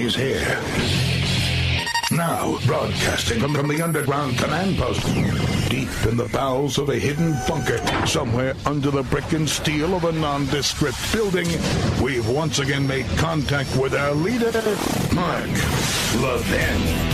He's here. Now, broadcasting from the underground command post, deep in the bowels of a hidden bunker, somewhere under the brick and steel of a nondescript building, we've once again made contact with our leader, Mark Levin.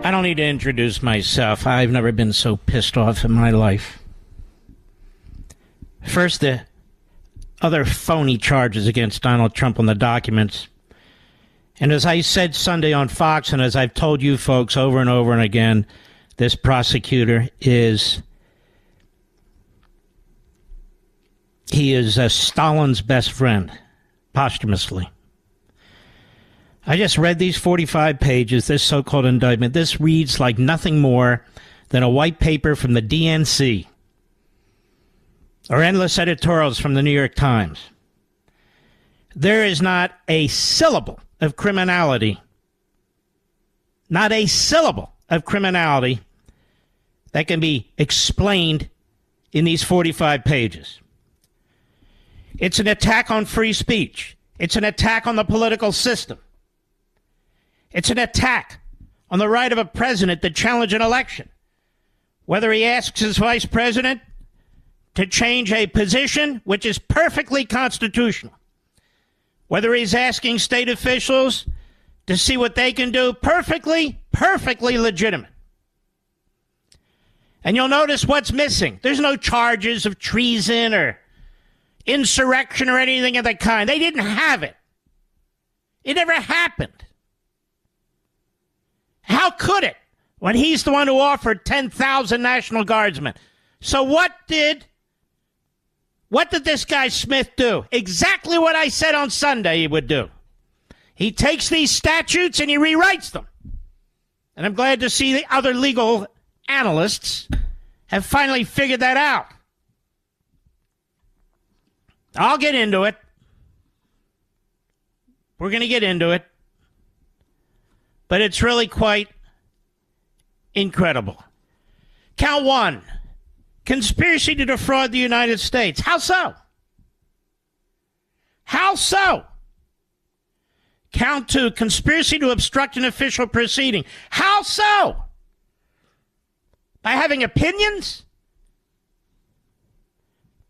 I don't need to introduce myself. I've never been so pissed off in my life. First, the other phony charges against Donald Trump on the documents. And as I said Sunday on Fox, and as I've told you folks over and over and again, this prosecutor is Stalin's best friend, posthumously. I just read these 45 pages, this so-called indictment. This reads like nothing more than a white paper from the DNC or endless editorials from the New York Times. There is not a syllable of criminality, not a syllable of criminality that can be explained in these 45 pages. It's an attack on free speech. It's an attack on the political system. It's an attack on the right of a president to challenge an election, whether he asks his vice president to change a position which is perfectly constitutional, whether he's asking state officials to see what they can do, perfectly legitimate. And you'll notice what's missing. There's no charges of treason or insurrection or anything of the kind. They didn't have it. It never happened. How could it when he's the one who offered 10,000 National Guardsmen? So what did this guy Smith do? Exactly what I said on Sunday he would do. He takes these statutes and he rewrites them. And I'm glad to see the other legal analysts have finally figured that out. I'll get into it. We're going to get into it. But it's really quite incredible. Count 1, conspiracy to defraud the United States. How so? How so? Count 2, conspiracy to obstruct an official proceeding. How so? By having opinions?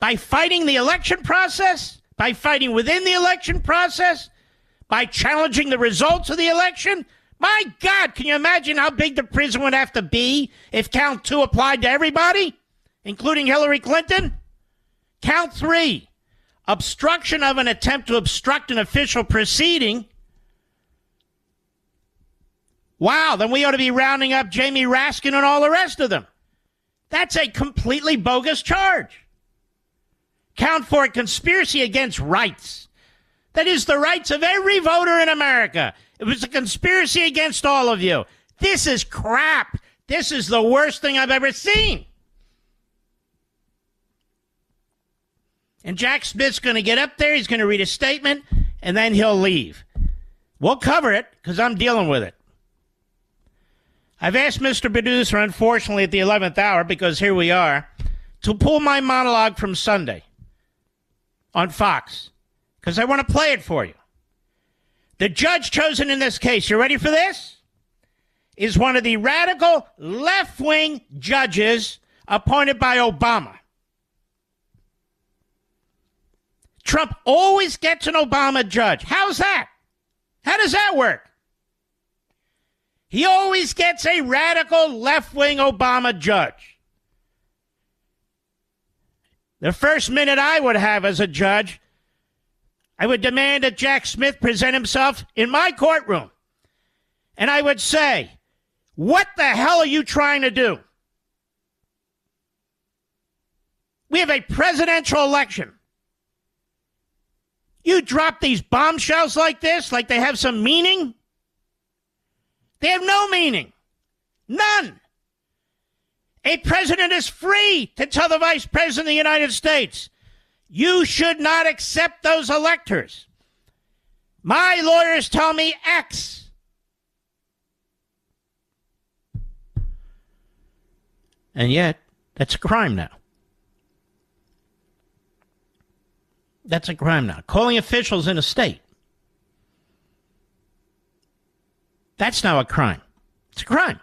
By fighting the election process? By fighting within the election process? By challenging the results of the election? My God, can you imagine how big the prison would have to be if count 2 applied to everybody, including Hillary Clinton? Count 3, obstruction of an attempt to obstruct an official proceeding. Wow, then we ought to be rounding up Jamie Raskin and all the rest of them. That's a completely bogus charge. Count 4, conspiracy against rights. That is the rights of every voter in America. It was a conspiracy against all of you. This is crap. This is the worst thing I've ever seen. And Jack Smith's going to get up there, he's going to read a statement, and then he'll leave. We'll cover it, because I'm dealing with it. I've asked Mr. Producer, unfortunately, at the 11th hour, because here we are, to pull my monologue from Sunday on Fox, because I want to play it for you. The judge chosen in this case, you ready for this? Is one of the radical left-wing judges appointed by Obama. Trump always gets an Obama judge. How's that? How does that work? He always gets a radical left-wing Obama judge. The first minute I would have as a judge, I would demand that Jack Smith present himself in my courtroom. And I would say, what the hell are you trying to do? We have a presidential election. You drop these bombshells like this, like they have some meaning? They have no meaning. None. A president is free to tell the vice president of the United States, you should not accept those electors. My lawyers tell me X. And yet, that's a crime now. That's a crime now. Calling officials in a state. That's now a crime. It's a crime.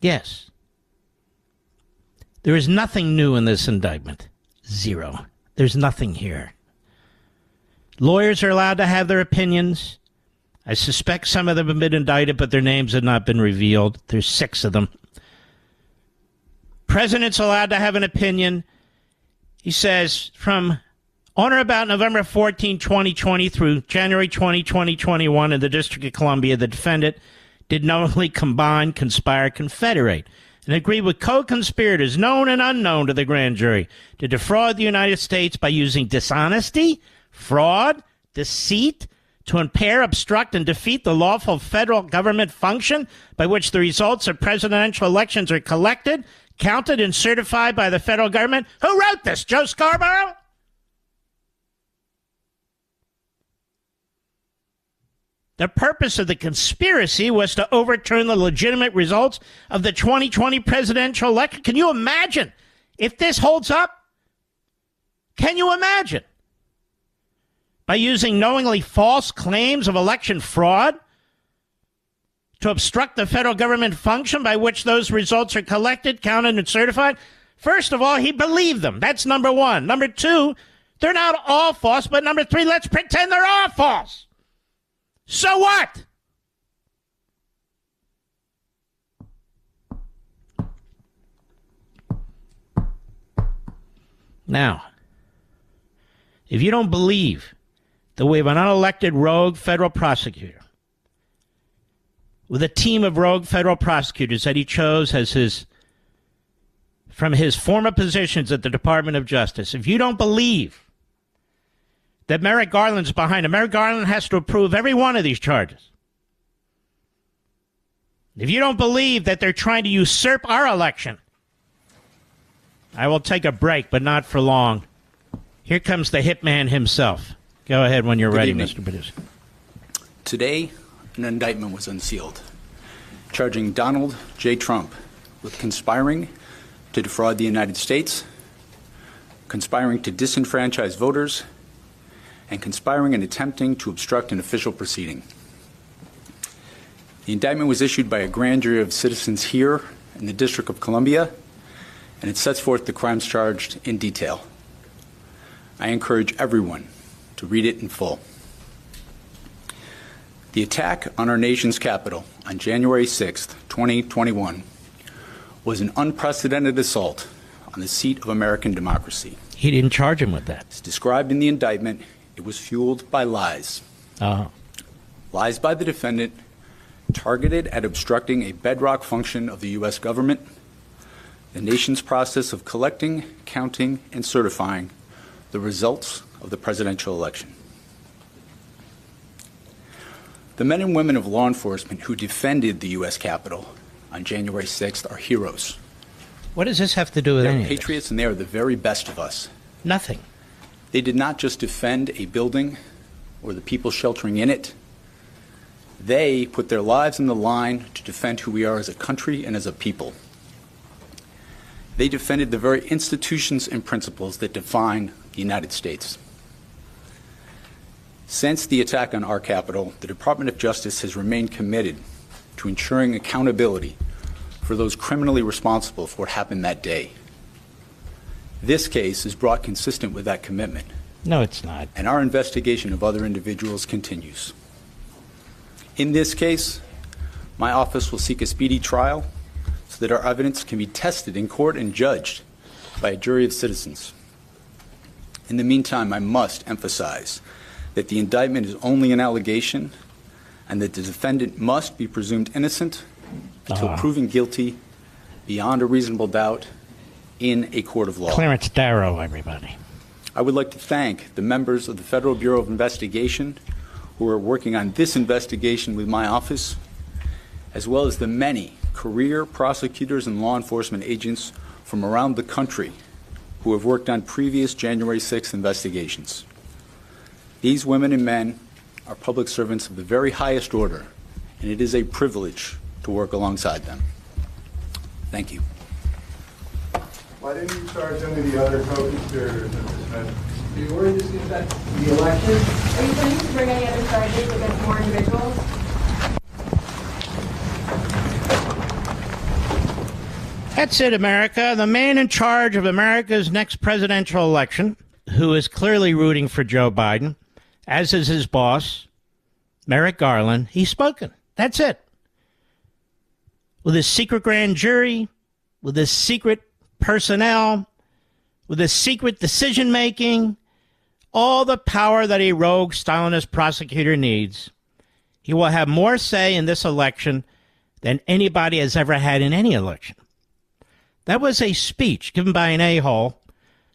Yes. There is nothing new in this indictment. Zero. There's nothing here. Lawyers are allowed to have their opinions. I suspect some of them have been indicted, but their names have not been revealed. There's 6 of them. President's allowed to have an opinion. He says, from on or about November 14, 2020 through January 20, 2021 in the District of Columbia, the defendant did knowingly combine, conspire, confederate, and agree with co-conspirators known and unknown to the grand jury to defraud the United States by using dishonesty, fraud, deceit, to impair, obstruct, and defeat the lawful federal government function by which the results of presidential elections are collected, counted, and certified by the federal government. Who wrote this? Joe Scarborough? The purpose of the conspiracy was to overturn the legitimate results of the 2020 presidential election. Can you imagine if this holds up? Can you imagine? By using knowingly false claims of election fraud to obstruct the federal government function by which those results are collected, counted, and certified? First of all, he believed them. That's number one. Number two, they're not all false, but number three, let's pretend they're all false. So what? Now, if you don't believe that we have an unelected rogue federal prosecutor with a team of rogue federal prosecutors that he chose as from his former positions at the Department of Justice, if you don't believe that Merrick Garland's behind him, Merrick Garland has to approve every one of these charges. If you don't believe that they're trying to usurp our election, I will take a break, but not for long. Here comes the hitman himself. Go ahead when you're ready, Mr. Producer. Today, an indictment was unsealed, charging Donald J. Trump with conspiring to defraud the United States, conspiring to disenfranchise voters, and conspiring and attempting to obstruct an official proceeding. The indictment was issued by a grand jury of citizens here in the District of Columbia, and it sets forth the crimes charged in detail. I encourage everyone to read it in full. The attack on our nation's capital on January 6th, 2021 was an unprecedented assault on the seat of American democracy. He didn't charge him with that. As described in the indictment, it was fueled by lies. Lies by the defendant targeted at obstructing a bedrock function of the U.S. government, the nation's process of collecting, counting, and certifying the results of the presidential election. The men and women of law enforcement who defended the U.S. Capitol on January 6th are heroes. What does this have to do with They're any of this? patriots, and they are the very best of us. Nothing. They did not just defend a building or the people sheltering in it. They put their lives on the line to defend who we are as a country and as a people. They defended the very institutions and principles that define the United States. Since the attack on our Capitol, the Department of Justice has remained committed to ensuring accountability for those criminally responsible for what happened that day. This case is brought consistent with that commitment. No, it's not. And our investigation of other individuals continues. In this case, my office will seek a speedy trial so that our evidence can be tested in court and judged by a jury of citizens. In the meantime, I must emphasize that the indictment is only an allegation and that the defendant must be presumed innocent until proven guilty beyond a reasonable doubt in a court of law. Clarence Darrow, everybody. I would like to thank the members of the Federal Bureau of Investigation who are working on this investigation with my office, as well as the many career prosecutors and law enforcement agents from around the country who have worked on previous January 6th investigations. These women and men are public servants of the very highest order, and it is a privilege to work alongside them. Thank you. Why didn't you charge any of the other co-conspirators in this matter? Are you worried this can affect the election? Are you planning to bring any other charges against more individuals? That's it, America. The man in charge of America's next presidential election, who is clearly rooting for Joe Biden, as is his boss, Merrick Garland, he's spoken. That's it. With his secret grand jury, with his secret personnel, with his secret decision-making, all the power that a rogue Stalinist prosecutor needs, he will have more say in this election than anybody has ever had in any election. That was a speech given by an a-hole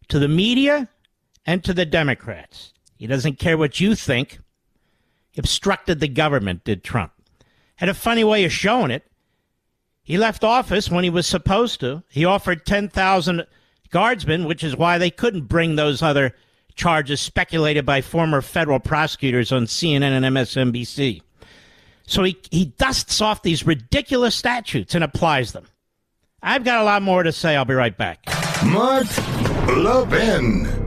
to the media and to the Democrats. He doesn't care what you think. He obstructed the government, did Trump. Had a funny way of showing it. He left office when he was supposed to. He offered 10,000 guardsmen, which is why they couldn't bring those other charges speculated by former federal prosecutors on CNN and MSNBC. So he dusts off these ridiculous statutes and applies them. I've got a lot more to say. I'll be right back. Mark Levin.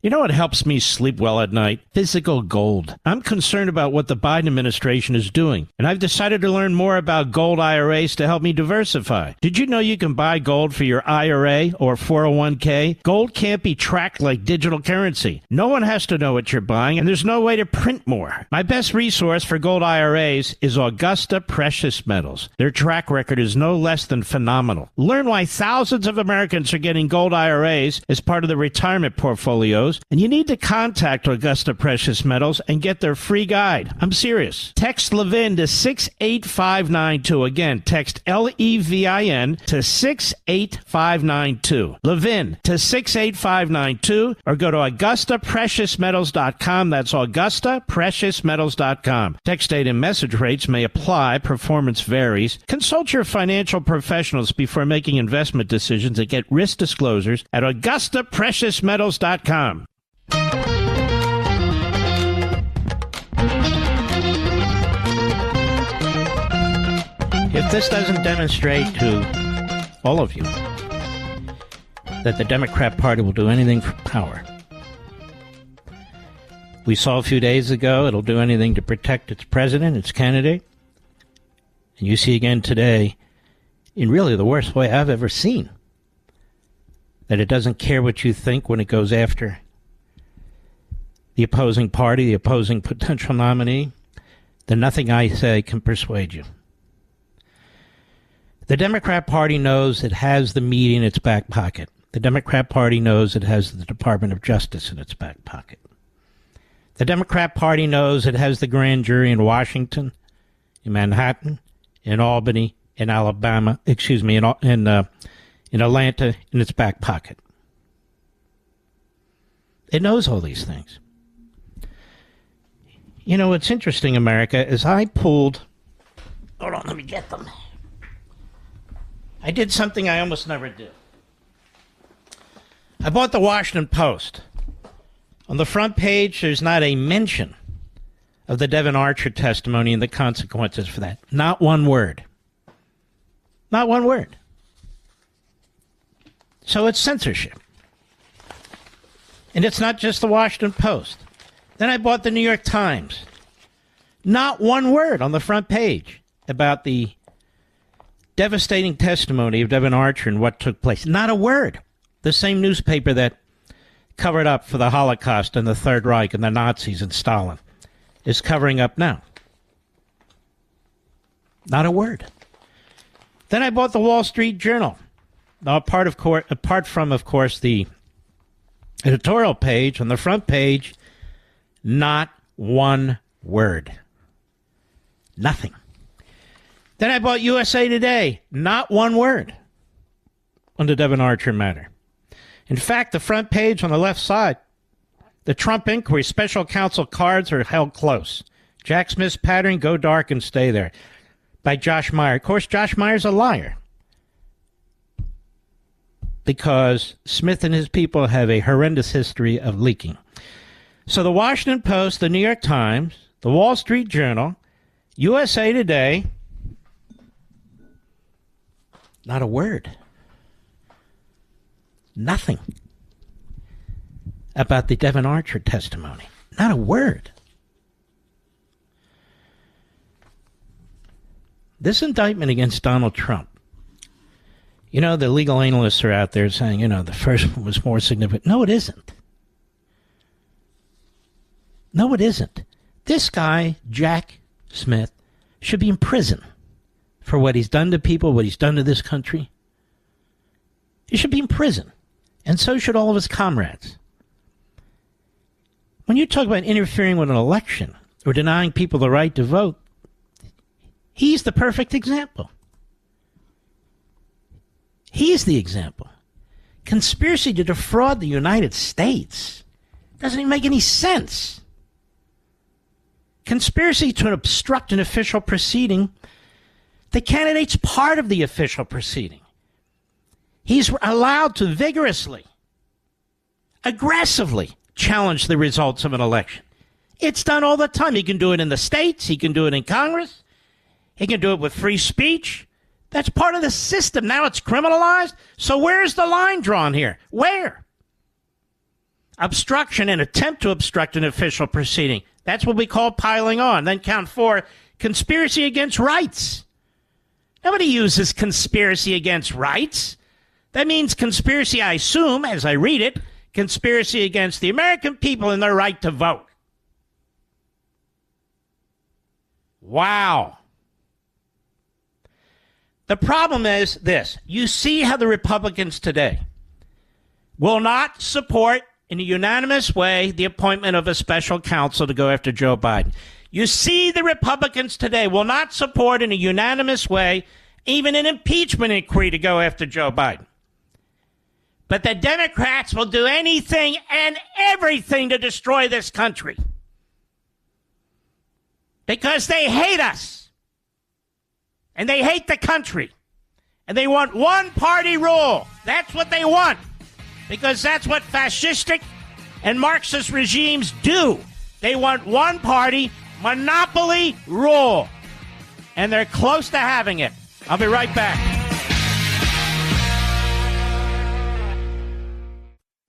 You know what helps me sleep well at night? Physical gold. I'm concerned about what the Biden administration is doing, and I've decided to learn more about gold IRAs to help me diversify. Did you know you can buy gold for your IRA or 401k? Gold can't be tracked like digital currency. No one has to know what you're buying, and there's no way to print more. My best resource for gold IRAs is Augusta Precious Metals. Their track record is no less than phenomenal. Learn why thousands of Americans are getting gold IRAs as part of their retirement portfolios. And you need to contact Augusta Precious Metals and get their free guide. I'm serious. Text Levin to 68592. Again, text LEVIN to 68592. Levin to 68592, or go to AugustaPreciousMetals.com. That's AugustaPreciousMetals.com. Text date and message rates may apply. Performance varies. Consult your financial professionals before making investment decisions and get risk disclosures at AugustaPreciousMetals.com. If this doesn't demonstrate to all of you that the Democrat Party will do anything for power, we saw a few days ago it'll do anything to protect its president, its candidate, and you see again today, in really the worst way I've ever seen, that it doesn't care what you think when it goes after the opposing party, the opposing potential nominee, then nothing I say can persuade you. The Democrat Party knows it has the media in its back pocket. The Democrat Party knows it has the Department of Justice in its back pocket. The Democrat Party knows it has the grand jury in Washington, in Manhattan, in Albany, in Alabama, in Atlanta, in its back pocket. It knows all these things. You know, what's interesting, America, is I pulled... Hold on, let me get them. I did something I almost never do. I bought the Washington Post. On the front page, there's not a mention of the Devon Archer testimony and the consequences for that. Not one word. Not one word. So it's censorship. And it's not just the Washington Post. Then I bought the New York Times. Not one word on the front page about the devastating testimony of Devon Archer and what took place. Not a word. The same newspaper that covered up for the Holocaust and the Third Reich and the Nazis and Stalin is covering up now. Not a word. Then I bought the Wall Street Journal. Now, apart from, of course, the editorial page, on the front page, not one word. Nothing. Then I bought USA Today. Not one word on the Devon Archer matter. In fact, the front page on the left side, the Trump inquiry special counsel cards are held close. Jack Smith's pattern, go dark and stay there, by Josh Meyer. Of course, Josh Meyer's a liar because Smith and his people have a horrendous history of leaking. So the Washington Post, the New York Times, the Wall Street Journal, USA Today, not a word. Nothing about the Devon Archer testimony. Not a word. This indictment against Donald Trump, the legal analysts are out there saying, the first one was more significant. No, it isn't. No, it isn't. This guy, Jack Smith, should be in prison for what he's done to people, what he's done to this country. He should be in prison. And so should all of his comrades. When you talk about interfering with an election or denying people the right to vote, he's the perfect example. He's the example. Conspiracy to defraud the United States doesn't even make any sense. Conspiracy to obstruct an official proceeding, the candidate's part of the official proceeding. He's allowed to vigorously, aggressively challenge the results of an election. It's done all the time. He can do it in the states. He can do it in Congress. He can do it with free speech. That's part of the system. Now it's criminalized. So where's the line drawn here? Where? Obstruction, an attempt to obstruct an official proceeding. That's what we call piling on. Then count 4, conspiracy against rights. Nobody uses conspiracy against rights. That means conspiracy, I assume, as I read it, conspiracy against the American people and their right to vote. Wow. The problem is this. You see how the Republicans today will not support in a unanimous way the appointment of a special counsel to go after Joe Biden. You see the Republicans today will not support in a unanimous way even an impeachment inquiry to go after Joe Biden. But the Democrats will do anything and everything to destroy this country because they hate us and they hate the country and they want one-party rule. That's what they want because that's what fascistic and Marxist regimes do. They want one-party monopoly rule, and they're close to having it. I'll be right back.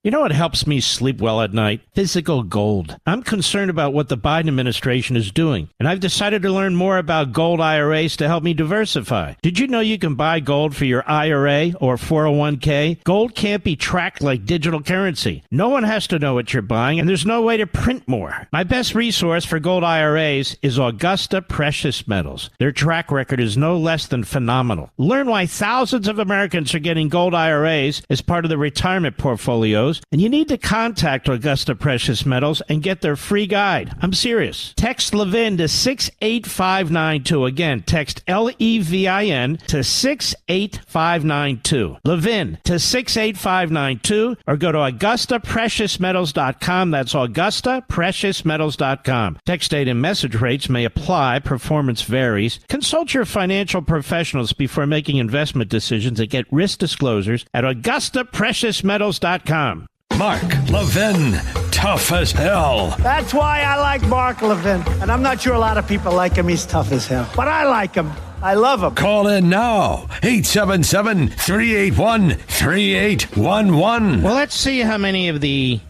You know what helps me sleep well at night? Physical gold. I'm concerned about what the Biden administration is doing, and I've decided to learn more about gold IRAs to help me diversify. Did you know you can buy gold for your IRA or 401k? Gold can't be tracked like digital currency. No one has to know what you're buying, and there's no way to print more. My best resource for gold IRAs is Augusta Precious Metals. Their track record is no less than phenomenal. Learn why thousands of Americans are getting gold IRAs as part of their retirement portfolios, and you need to contact Augusta Precious Metals and get their free guide. I'm serious. Text Levin to 68592. Again, text LEVIN to 68592. Levin to 68592, or go to AugustaPreciousMetals.com. That's AugustaPreciousMetals.com. Text date and message rates may apply. Performance varies. Consult your financial professionals before making investment decisions and get risk disclosures at AugustaPreciousMetals.com. Mark Levin, tough as hell. That's why I like Mark Levin. And I'm not sure a lot of people like him. He's tough as hell. But I like him. I love him. Call in now. 877-381-3811. Well, let's see how many of the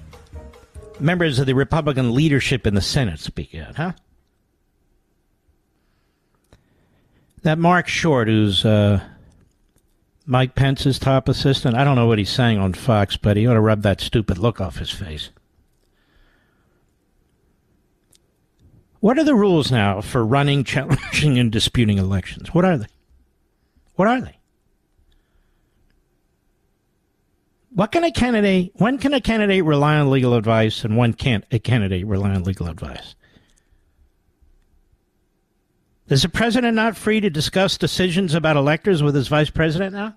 members of the Republican leadership in the Senate speak out, huh? That Mark Short, who's Mike Pence's top assistant, I don't know what he's saying on Fox, but he ought to rub that stupid look off his face. What are the rules now for running, challenging, and disputing elections? What are they? What are they? When can a candidate rely on legal advice, and when can't a candidate rely on legal advice? Is the president not free to discuss decisions about electors with his vice president now?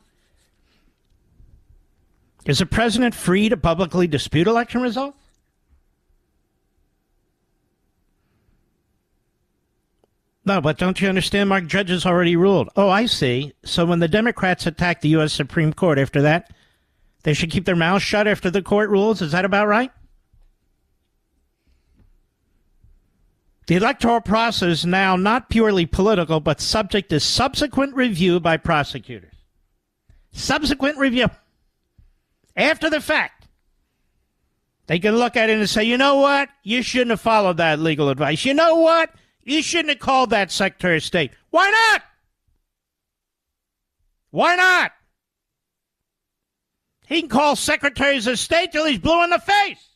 Is the president free to publicly dispute election results? No, but don't you understand? Mark Judge has already ruled. Oh, I see. So when the Democrats attack the U.S. Supreme Court after that, they should keep their mouths shut after the court rules? Is that about right? The electoral process is now not purely political, but subject to subsequent review by prosecutors. Subsequent review. After the fact. They can look at it and say, you know what? You shouldn't have followed that legal advice. You know what? You shouldn't have called that Secretary of State. Why not? Why not? He can call Secretaries of State till he's blue in the face.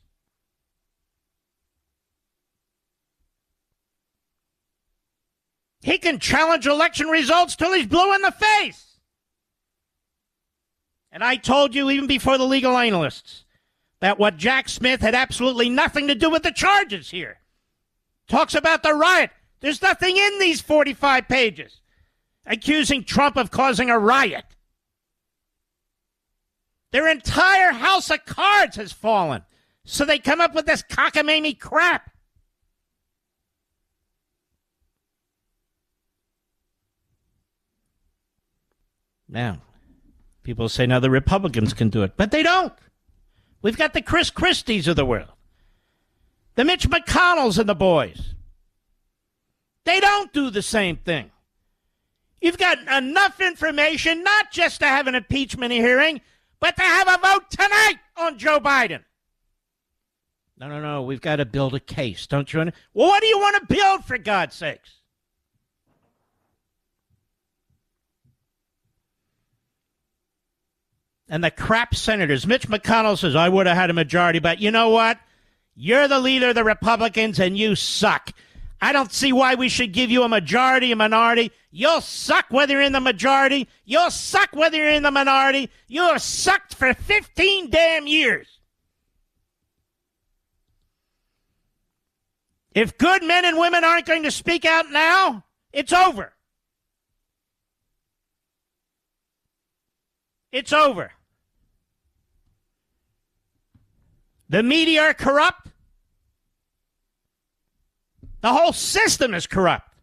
He can challenge election results till he's blue in the face. And I told you even before the legal analysts that what Jack Smith had absolutely nothing to do with the charges here. Talks about the riot. There's nothing in these 45 pages accusing Trump of causing a riot. Their entire house of cards has fallen. So they come up with this cockamamie crap. Now, people say now the Republicans can do it, but they don't. We've got the Chris Christies of the world. The Mitch McConnells and the boys. They don't do the same thing. You've got enough information not just to have an impeachment hearing, but to have a vote tonight on Joe Biden. No. We've got to build a case, don't you? Well, what do you want to build, for God's sakes? And the crap senators. Mitch McConnell says, I would have had a majority, but you know what? You're the leader of the Republicans, and you suck. I don't see why we should give you a majority, a minority. You'll suck whether you're in the majority. You'll suck whether you're in the minority. You have sucked for 15 damn years. If good men and women aren't going to speak out now, it's over. It's over. The media are corrupt. The whole system is corrupt.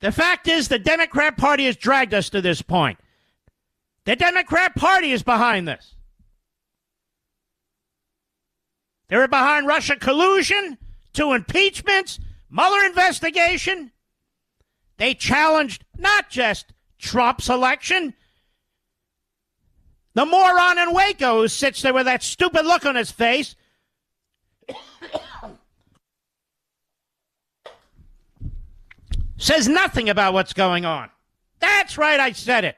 The fact is the Democrat Party has dragged us to this point. The Democrat Party is behind this. They were behind Russia collusion, 2 impeachments, Mueller investigation. They challenged not just Trump's election. The moron in Waco who sits there with that stupid look on his face says nothing about what's going on. That's right, I said it.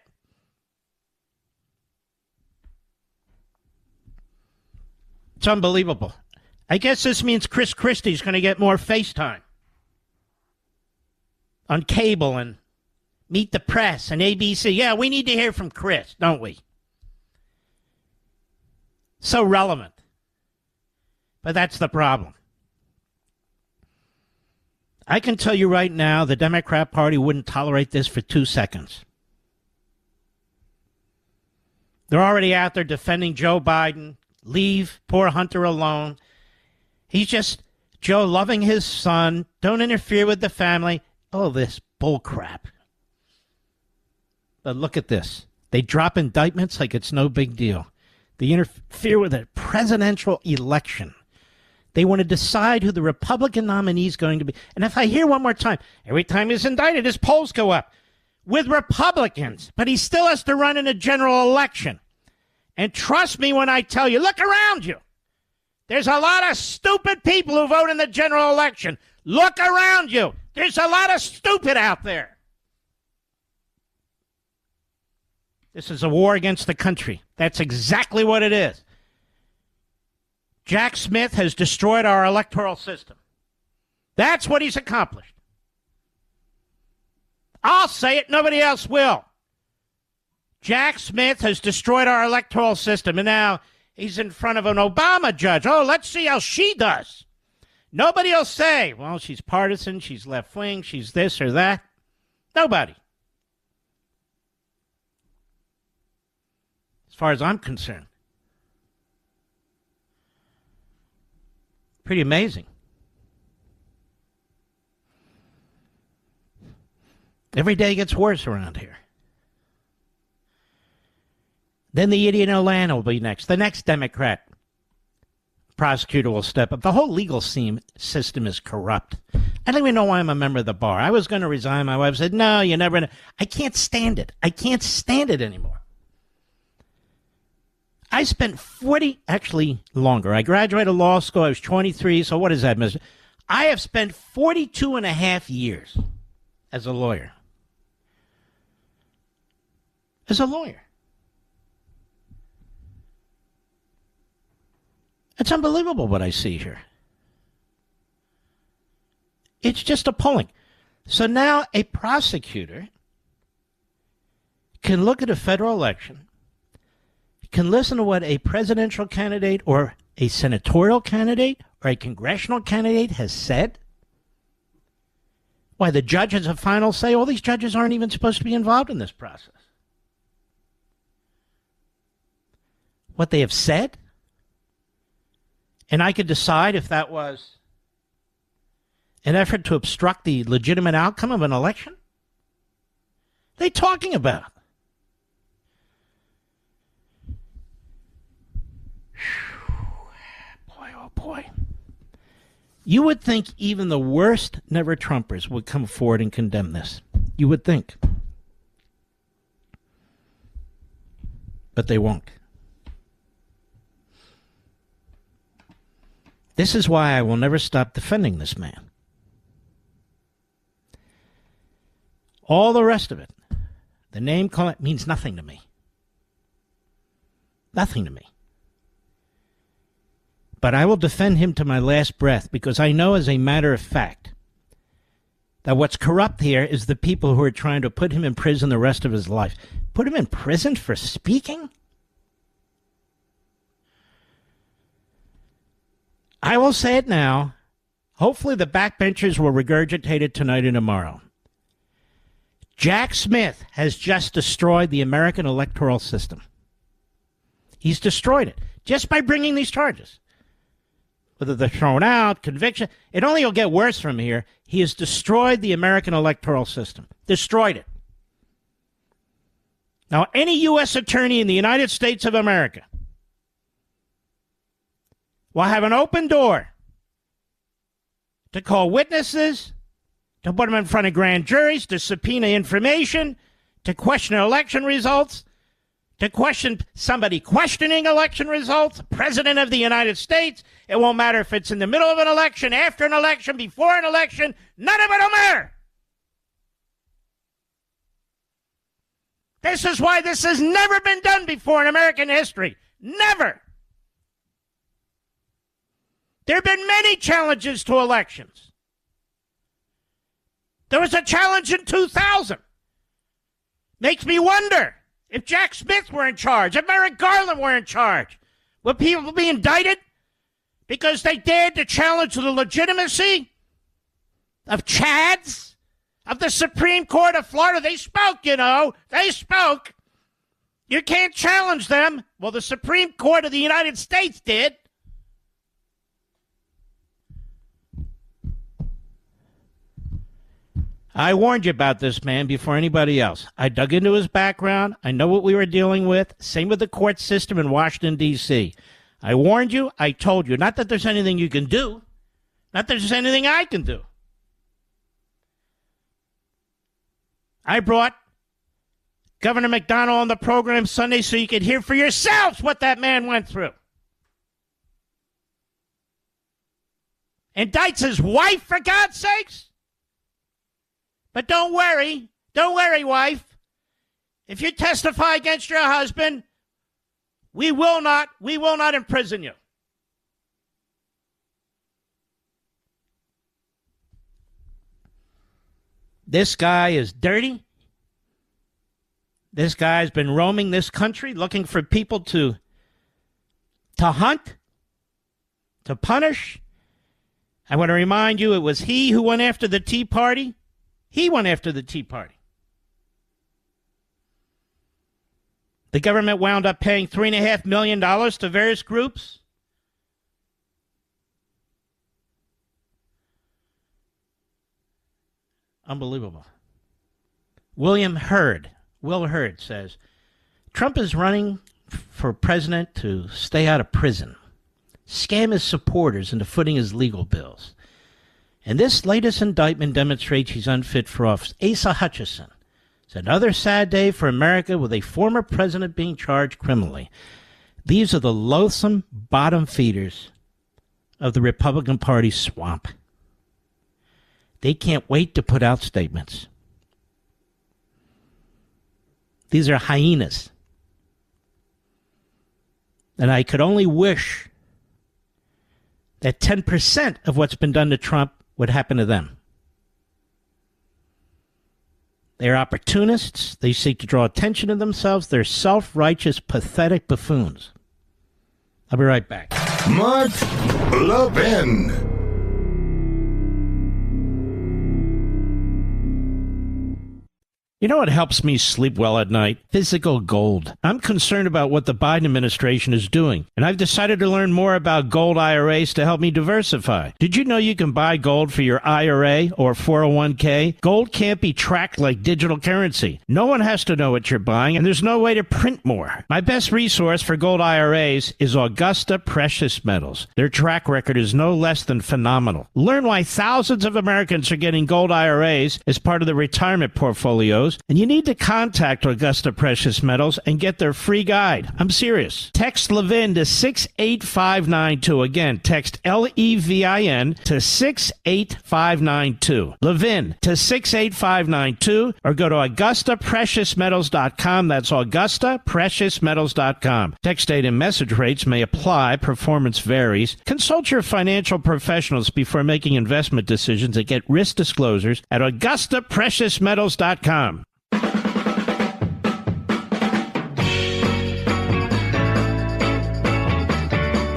It's unbelievable. I guess this means Chris Christie's going to get more FaceTime on cable and Meet the Press and ABC. Yeah, we need to hear from Chris, don't we? So relevant. But that's the problem. I can tell you right now, the Democrat Party wouldn't tolerate this for 2 seconds. They're already out there defending Joe Biden. Leave poor Hunter alone. He's just, Joe, loving his son. Don't interfere with the family. Oh, this bullcrap. But look at this. They drop indictments like it's no big deal. They interfere with a presidential election. They want to decide who the Republican nominee is going to be. And if I hear one more time, every time he's indicted, his polls go up. With Republicans. But he still has to run in a general election. And trust me when I tell you, look around you. There's a lot of stupid people who vote in the general election. Look around you. There's a lot of stupid out there. This is a war against the country. That's exactly what it is. Jack Smith has destroyed our electoral system. That's what he's accomplished. I'll say it, nobody else will. Jack Smith has destroyed our electoral system, and now he's in front of an Obama judge. Oh, let's see how she does. Nobody will say, well, she's partisan, she's left-wing, she's this or that. Nobody. As far as I'm concerned. Pretty amazing. Every day gets worse around here. Then the idiot in Atlanta will be next. The next Democrat prosecutor will step up. The whole legal system is corrupt. I don't even know why I'm a member of the bar. I was going to resign. My wife said, no, you never. I can't stand it. I can't stand it anymore. I spent actually longer. I graduated law school. I was 23. So what is that, Mr.? I have spent 42 and a half years as a lawyer. As a lawyer. It's unbelievable what I see here. It's just appalling. So now a prosecutor can look at a federal election, can listen to what a presidential candidate or a senatorial candidate or a congressional candidate has said. Why, the judge has a final say. All these judges aren't even supposed to be involved in this process. What they have said. And I could decide if that was an effort to obstruct the legitimate outcome of an election? What are they talking about? Boy, oh boy. You would think even the worst never-Trumpers would come forward and condemn this. You would think. But they won't. This is why I will never stop defending this man. All the rest of it, the name calling, means nothing to me. Nothing to me. But I will defend him to my last breath because I know as a matter of fact that what's corrupt here is the people who are trying to put him in prison the rest of his life. Put him in prison for speaking? I will say it now. Hopefully the backbenchers will regurgitate it tonight and tomorrow. Jack Smith has just destroyed the American electoral system. He's destroyed it just by bringing these charges. Whether they're thrown out, conviction, it only will get worse from here. He has destroyed the American electoral system. Destroyed it. Now, any U.S. attorney in the United States of America will have an open door to call witnesses, to put them in front of grand juries, to subpoena information, to question election results, to question somebody questioning election results, President of the United States. It won't matter if it's in the middle of an election, after an election, before an election. None of it will matter. This is why this has never been done before in American history. Never. There have been many challenges to elections. There was a challenge in 2000. Makes me wonder if Jack Smith were in charge, if Merrick Garland were in charge, would people be indicted because they dared to challenge the legitimacy of Chads, of the Supreme Court of Florida? They spoke, you know. They spoke. You can't challenge them. Well, the Supreme Court of the United States did. I warned you about this man before anybody else. I dug into his background. I know what we were dealing with. Same with the court system in Washington, D.C. I warned you. I told you. Not that there's anything you can do. Not that there's anything I can do. I brought Governor McDonnell on the program Sunday so you could hear for yourselves what that man went through. Indicts his wife, for God's sakes? But don't worry, wife. If you testify against your husband, we will not imprison you. This guy is dirty. This guy's been roaming this country looking for people to hunt, to punish. I want to remind you, it was he who went after the Tea Party. He went after the Tea Party. The government wound up paying $3.5 million to various groups. Unbelievable. Will Hurd says, Trump is running for president to stay out of prison, scam his supporters into footing his legal bills. And this latest indictment demonstrates he's unfit for office. Asa Hutchinson. It's another sad day for America with a former president being charged criminally. These are the loathsome bottom feeders of the Republican Party swamp. They can't wait to put out statements. These are hyenas. And I could only wish that 10% of what's been done to Trump would happen to them. They're opportunists. They seek to draw attention to themselves. They're self-righteous, pathetic buffoons. I'll be right back. Mark Levin. You know what helps me sleep well at night? Physical gold. I'm concerned about what the Biden administration is doing, and I've decided to learn more about gold IRAs to help me diversify. Did you know you can buy gold for your IRA or 401k? Gold can't be tracked like digital currency. No one has to know what you're buying, and there's no way to print more. My best resource for gold IRAs is Augusta Precious Metals. Their track record is no less than phenomenal. Learn why thousands of Americans are getting gold IRAs as part of their retirement portfolios. And you need to contact Augusta Precious Metals and get their free guide. I'm serious. Text Levin to 68592. Again, text LEVIN to 68592. Levin to 68592, or go to AugustaPreciousMetals.com. That's AugustaPreciousMetals.com. Text date and message rates may apply. Performance varies. Consult your financial professionals before making investment decisions and get risk disclosures at AugustaPreciousMetals.com.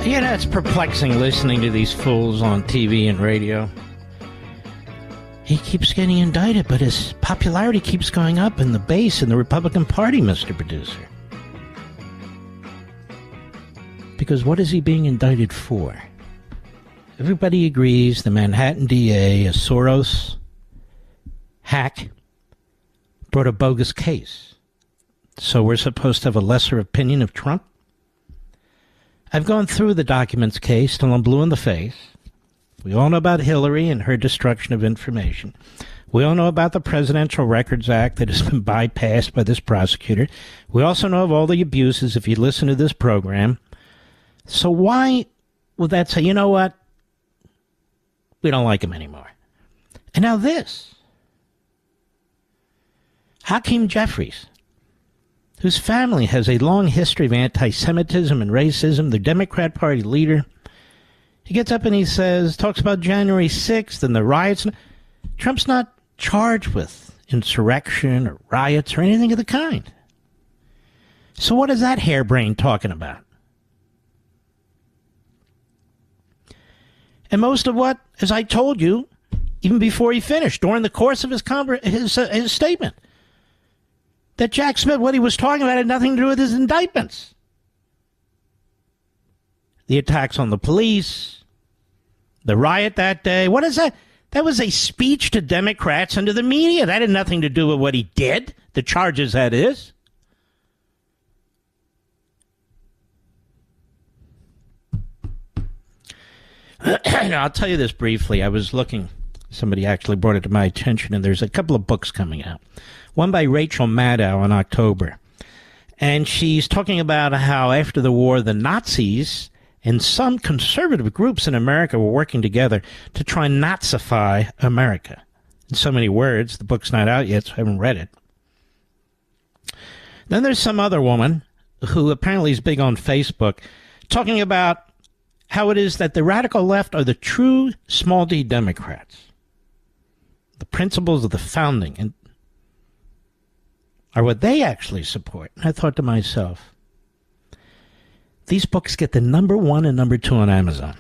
You know, it's perplexing listening to these fools on TV and radio. He keeps getting indicted, but his popularity keeps going up in the base in the Republican Party, Mr. Producer. Because what is he being indicted for? Everybody agrees the Manhattan DA, a Soros hack, brought a bogus case. So we're supposed to have a lesser opinion of Trump? I've gone through the documents case till I'm blue in the face. We all know about Hillary and her destruction of information. We all know about the Presidential Records Act that has been bypassed by this prosecutor. We also know of all the abuses if you listen to this program. So why would that say, you know what? We don't like him anymore. And now this. Hakeem Jeffries, whose family has a long history of anti-Semitism and racism, the Democrat Party leader. He gets up and he says, talks about January 6th and the riots. Trump's not charged with insurrection or riots or anything of the kind. So what is that harebrained talking about? And most of what, as I told you, even before he finished, during the course of his statement, that Jack Smith, what he was talking about, had nothing to do with his indictments. The attacks on the police, the riot that day. What is that? That was a speech to Democrats and to the media. That had nothing to do with what he did, the charges, that is. I'll tell you this briefly. I was looking. Somebody actually brought it to my attention, and there's a couple of books coming out. One by Rachel Maddow in October. And she's talking about how after the war, the Nazis And some conservative groups in America were working together to try and Nazify America. In so many words, the book's not out yet, so I haven't read it. Then there's some other woman who apparently is big on Facebook talking about how it is that the radical left are the true small d Democrats. The principles of the founding and are what they actually support. And I thought to myself, these books get the #1 and #2 on Amazon.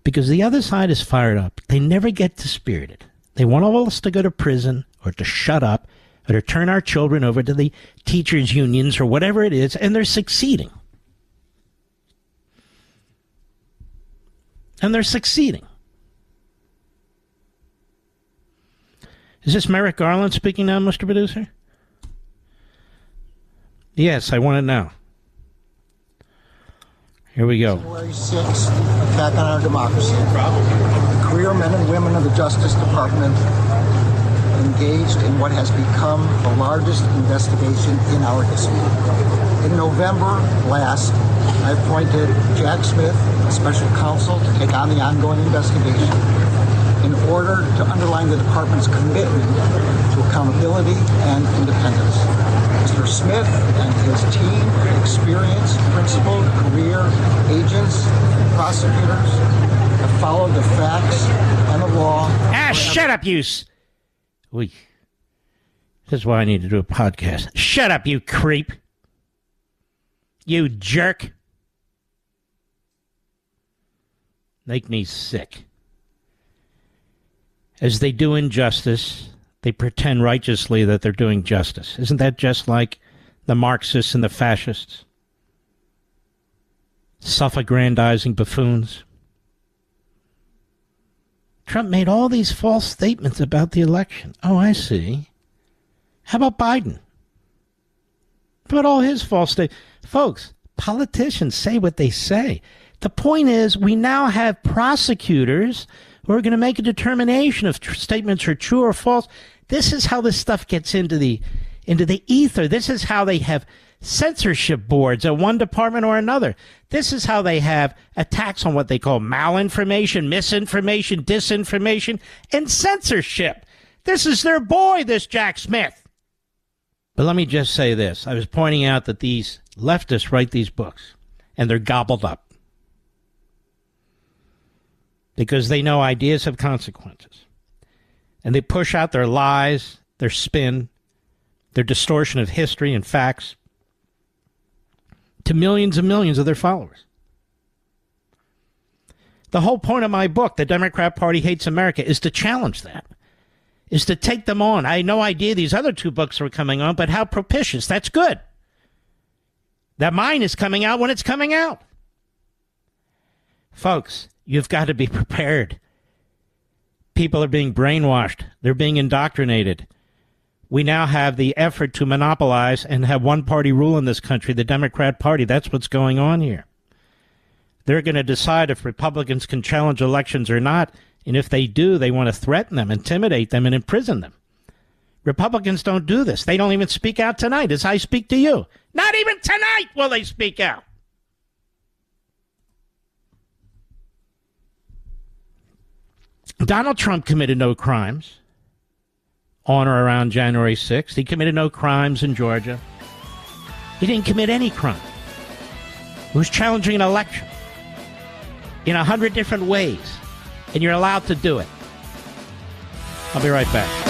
Because the other side is fired up. They never get dispirited. They want all of us to go to prison or to shut up or to turn our children over to the teachers' unions or whatever it is, and they're succeeding. And they're succeeding. Is this Merrick Garland speaking now, Mr. Producer? Yes, I want it now. Here we go. January 6th, attack on our democracy. The career men and women of the Justice Department engaged in what has become the largest investigation in our history. In November last, I appointed Jack Smith, a special counsel, to take on the ongoing investigation in order to underline the department's commitment to accountability and independence. Mr. Smith and his team of experienced, principled, career agents and prosecutors have followed the facts and the law. Shut up, you. This is why I need to do a podcast. Shut up, you creep. You jerk. Make me sick. As they do injustice, they pretend righteously that they're doing justice. Isn't that just like the Marxists and the fascists? Self-aggrandizing buffoons. Trump made all these false statements about the election. Oh, I see. How about Biden? How about all his false statements? Folks, politicians say what they say. The point is, we now have prosecutors who are going to make a determination if statements are true or false. This is how this stuff gets into the ether. This is how they have censorship boards at one department or another. This is how they have attacks on what they call malinformation, misinformation, disinformation, and censorship. This is their boy, this Jack Smith. But let me just say this. I was pointing out that these leftists write these books, and they're gobbled up. Because they know ideas have consequences. And they push out their lies, their spin, their distortion of history and facts to millions and millions of their followers. The whole point of my book, The Democrat Party Hates America, is to challenge that, is to take them on. I had no idea these other two books were coming on, but how propitious. That's good. That mine is coming out when it's coming out. Folks, you've got to be prepared. People are being brainwashed. They're being indoctrinated. We now have the effort to monopolize and have one-party rule in this country, the Democrat Party. That's what's going on here. They're going to decide if Republicans can challenge elections or not, and if they do, they want to threaten them, intimidate them, and imprison them. Republicans don't do this. They don't even speak out tonight as I speak to you. Not even tonight will they speak out. Donald Trump committed no crimes on or around January 6th. He committed no crimes in Georgia. He didn't commit any crime. He was challenging an election in 100 different ways, and you're allowed to do it. I'll be right back.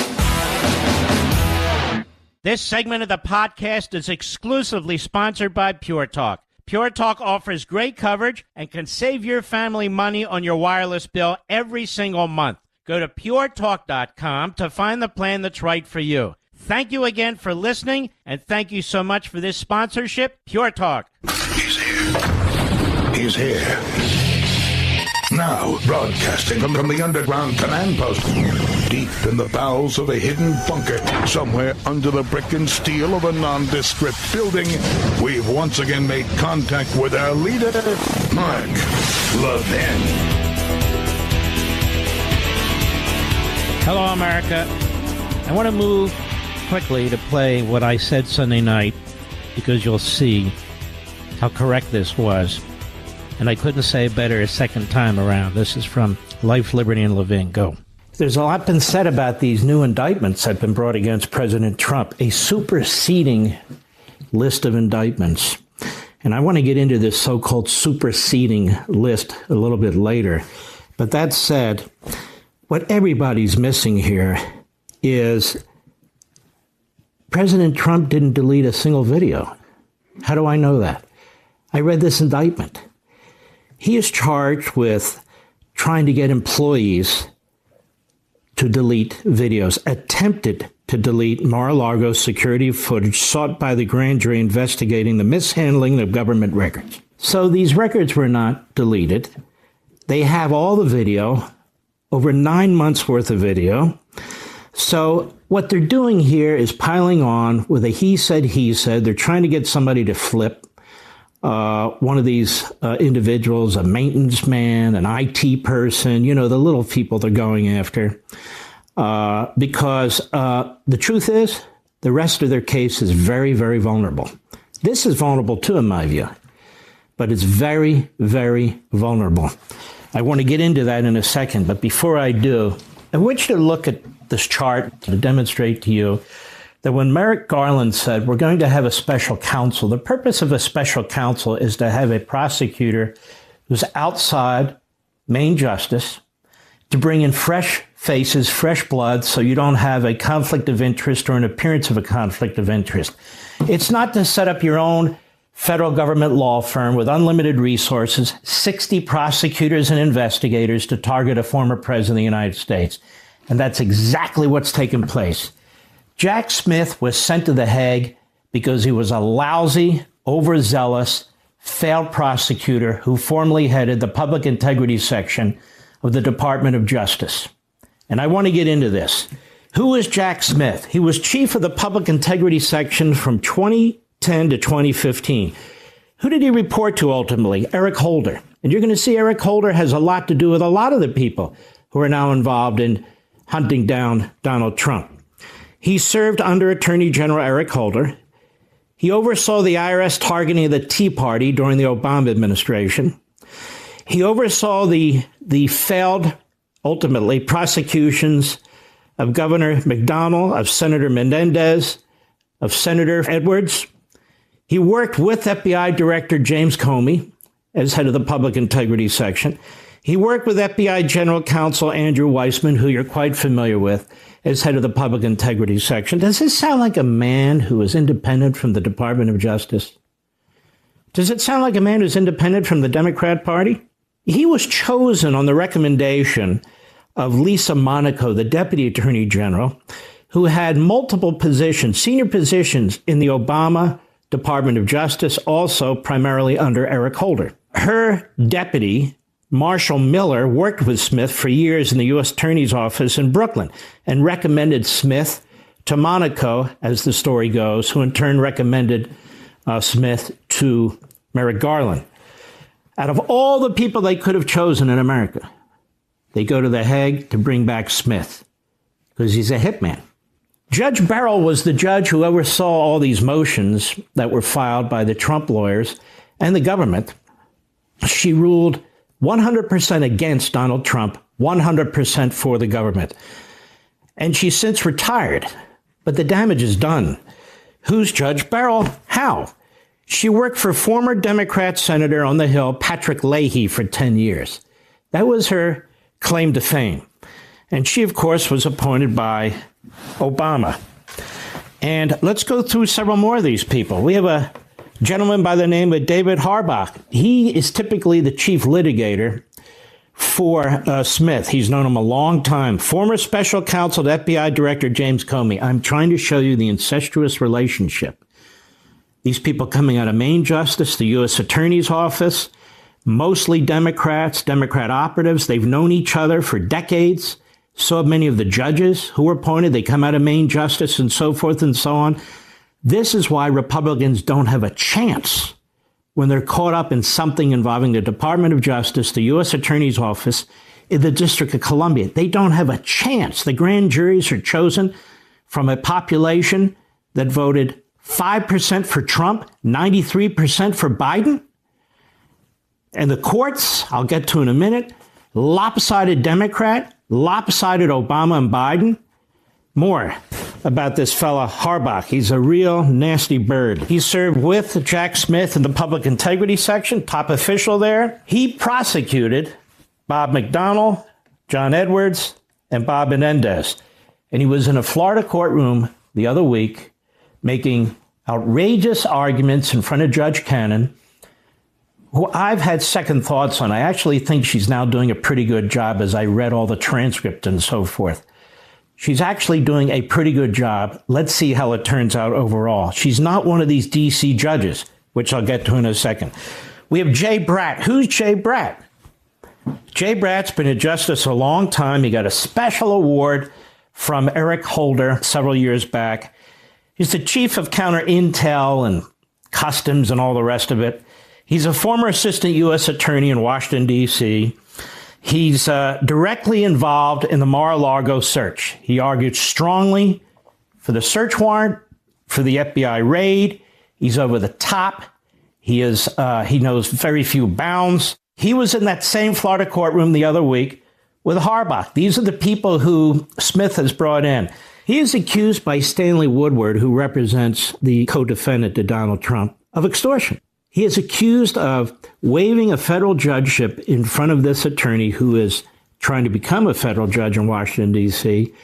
This segment of the podcast is exclusively sponsored by Pure Talk. Pure Talk offers great coverage and can save your family money on your wireless bill every single month. Go to puretalk.com to find the plan that's right for you. Thank you again for listening, and thank you so much for this sponsorship, Pure Talk. He's here. He's here. Now, broadcasting from the underground command post, deep in the bowels of a hidden bunker, somewhere under the brick and steel of a nondescript building, we've once again made contact with our leader, Mark Levin. Hello, America. I want to move quickly to play what I said Sunday night, because you'll see how correct this was. And I couldn't say it better a second time around. This is from Life, Liberty, and Levin. Go. There's a lot been said about these new indictments that have been brought against President Trump, a superseding list of indictments. And I want to get into this so-called superseding list a little bit later. But that said, what everybody's missing here is President Trump didn't delete a single video. How do I know that? I read this indictment. He is charged with trying to get employees to delete videos, attempted to delete Mar-a-Lago security footage sought by the grand jury investigating the mishandling of government records. So these records were not deleted. They have all the video, over 9 months worth of video. So what they're doing here is piling on with a he said. They're trying to get somebody to flip one of these individuals, a maintenance man, an IT person, the little people they're going after. Because the truth is, the rest of their case is very, very vulnerable. This is vulnerable too, in my view, but it's very, very vulnerable. I want to get into that in a second, but before I do, I want you to look at this chart to demonstrate to you that when Merrick Garland said, we're going to have a special counsel, the purpose of a special counsel is to have a prosecutor who's outside main justice to bring in fresh faces, fresh blood, so you don't have a conflict of interest or an appearance of a conflict of interest. It's not to set up your own federal government law firm with unlimited resources, 60 prosecutors and investigators to target a former president of the United States. And that's exactly what's taken place. Jack Smith was sent to The Hague because he was a lousy, overzealous, failed prosecutor who formerly headed the public integrity section of the Department of Justice. And I want to get into this. Who is Jack Smith? He was chief of the public integrity section from 2010 to 2015. Who did he report to ultimately? Eric Holder. And you're going to see Eric Holder has a lot to do with a lot of the people who are now involved in hunting down Donald Trump. He served under Attorney General Eric Holder. He oversaw the IRS targeting of the Tea Party during the Obama administration. He oversaw the failed, ultimately, prosecutions of Governor McDonnell, of Senator Menendez, of Senator Edwards. He worked with FBI Director James Comey as head of the Public Integrity Section. He worked with FBI General Counsel Andrew Weissman, who you're quite familiar with, as head of the Public Integrity Section. Does this sound like a man who is independent from the Department of Justice? Does it sound like a man who's independent from the Democrat Party? He was chosen on the recommendation of Lisa Monaco, the Deputy Attorney General, who had multiple positions, senior positions in the Obama Department of Justice, also primarily under Eric Holder. Her deputy, Marshall Miller, worked with Smith for years in the U.S. Attorney's Office in Brooklyn and recommended Smith to Monaco, as the story goes, who in turn recommended Smith to Merrick Garland. Out of all the people they could have chosen in America, they go to The Hague to bring back Smith because he's a hitman. Judge Beryl was the judge who oversaw all these motions that were filed by the Trump lawyers and the government. She ruled 100% against Donald Trump, 100% for the government. And she's since retired, but the damage is done. Who's Judge Beryl? How? She worked for former Democrat Senator on the Hill, Patrick Leahy, for 10 years. That was her claim to fame. And she, of course, was appointed by Obama. And let's go through several more of these people. We have a gentleman by the name of David Harbach. He is typically the chief litigator for Smith. He's known him a long time. Former special counsel to FBI Director James Comey. I'm trying to show you the incestuous relationship. These people coming out of Main Justice, the U.S. Attorney's Office, mostly Democrats, Democrat operatives. They've known each other for decades. So have many of the judges who were appointed. They come out of Main Justice and so forth and so on. This is why Republicans don't have a chance when they're caught up in something involving the Department of Justice, the U.S. Attorney's Office, in the District of Columbia. They don't have a chance. The grand juries are chosen from a population that voted 5% for Trump, 93% for Biden. And the courts, I'll get to in a minute, lopsided Democrat, lopsided Obama and Biden. More about this fella Harbach. He's a real nasty bird. He served with Jack Smith in the public integrity section, top official there. He prosecuted Bob McDonnell, John Edwards, and Bob Menendez. And he was in a Florida courtroom the other week making outrageous arguments in front of Judge Cannon, who I've had second thoughts on. I actually think she's now doing a pretty good job as I read all the transcript and so forth. She's actually doing a pretty good job. Let's see how it turns out overall. She's not one of these D.C. judges, which I'll get to in a second. We have Jay Bratt. Who's Jay Bratt? Jay Bratt's been a justice a long time. He got a special award from Eric Holder several years back. He's the chief of counter intel and customs and all the rest of it. He's a former assistant U.S. attorney in Washington, D.C. He's directly involved in the Mar-a-Lago search. He argued strongly for the search warrant, for the FBI raid. He's over the top. He knows very few bounds. He was in that same Florida courtroom the other week with Harbach. These are the people who Smith has brought in. He is accused by Stanley Woodward, who represents the co-defendant to Donald Trump, of extortion. He is accused of waiving a federal judgeship in front of this attorney who is trying to become a federal judge in Washington, D.C.,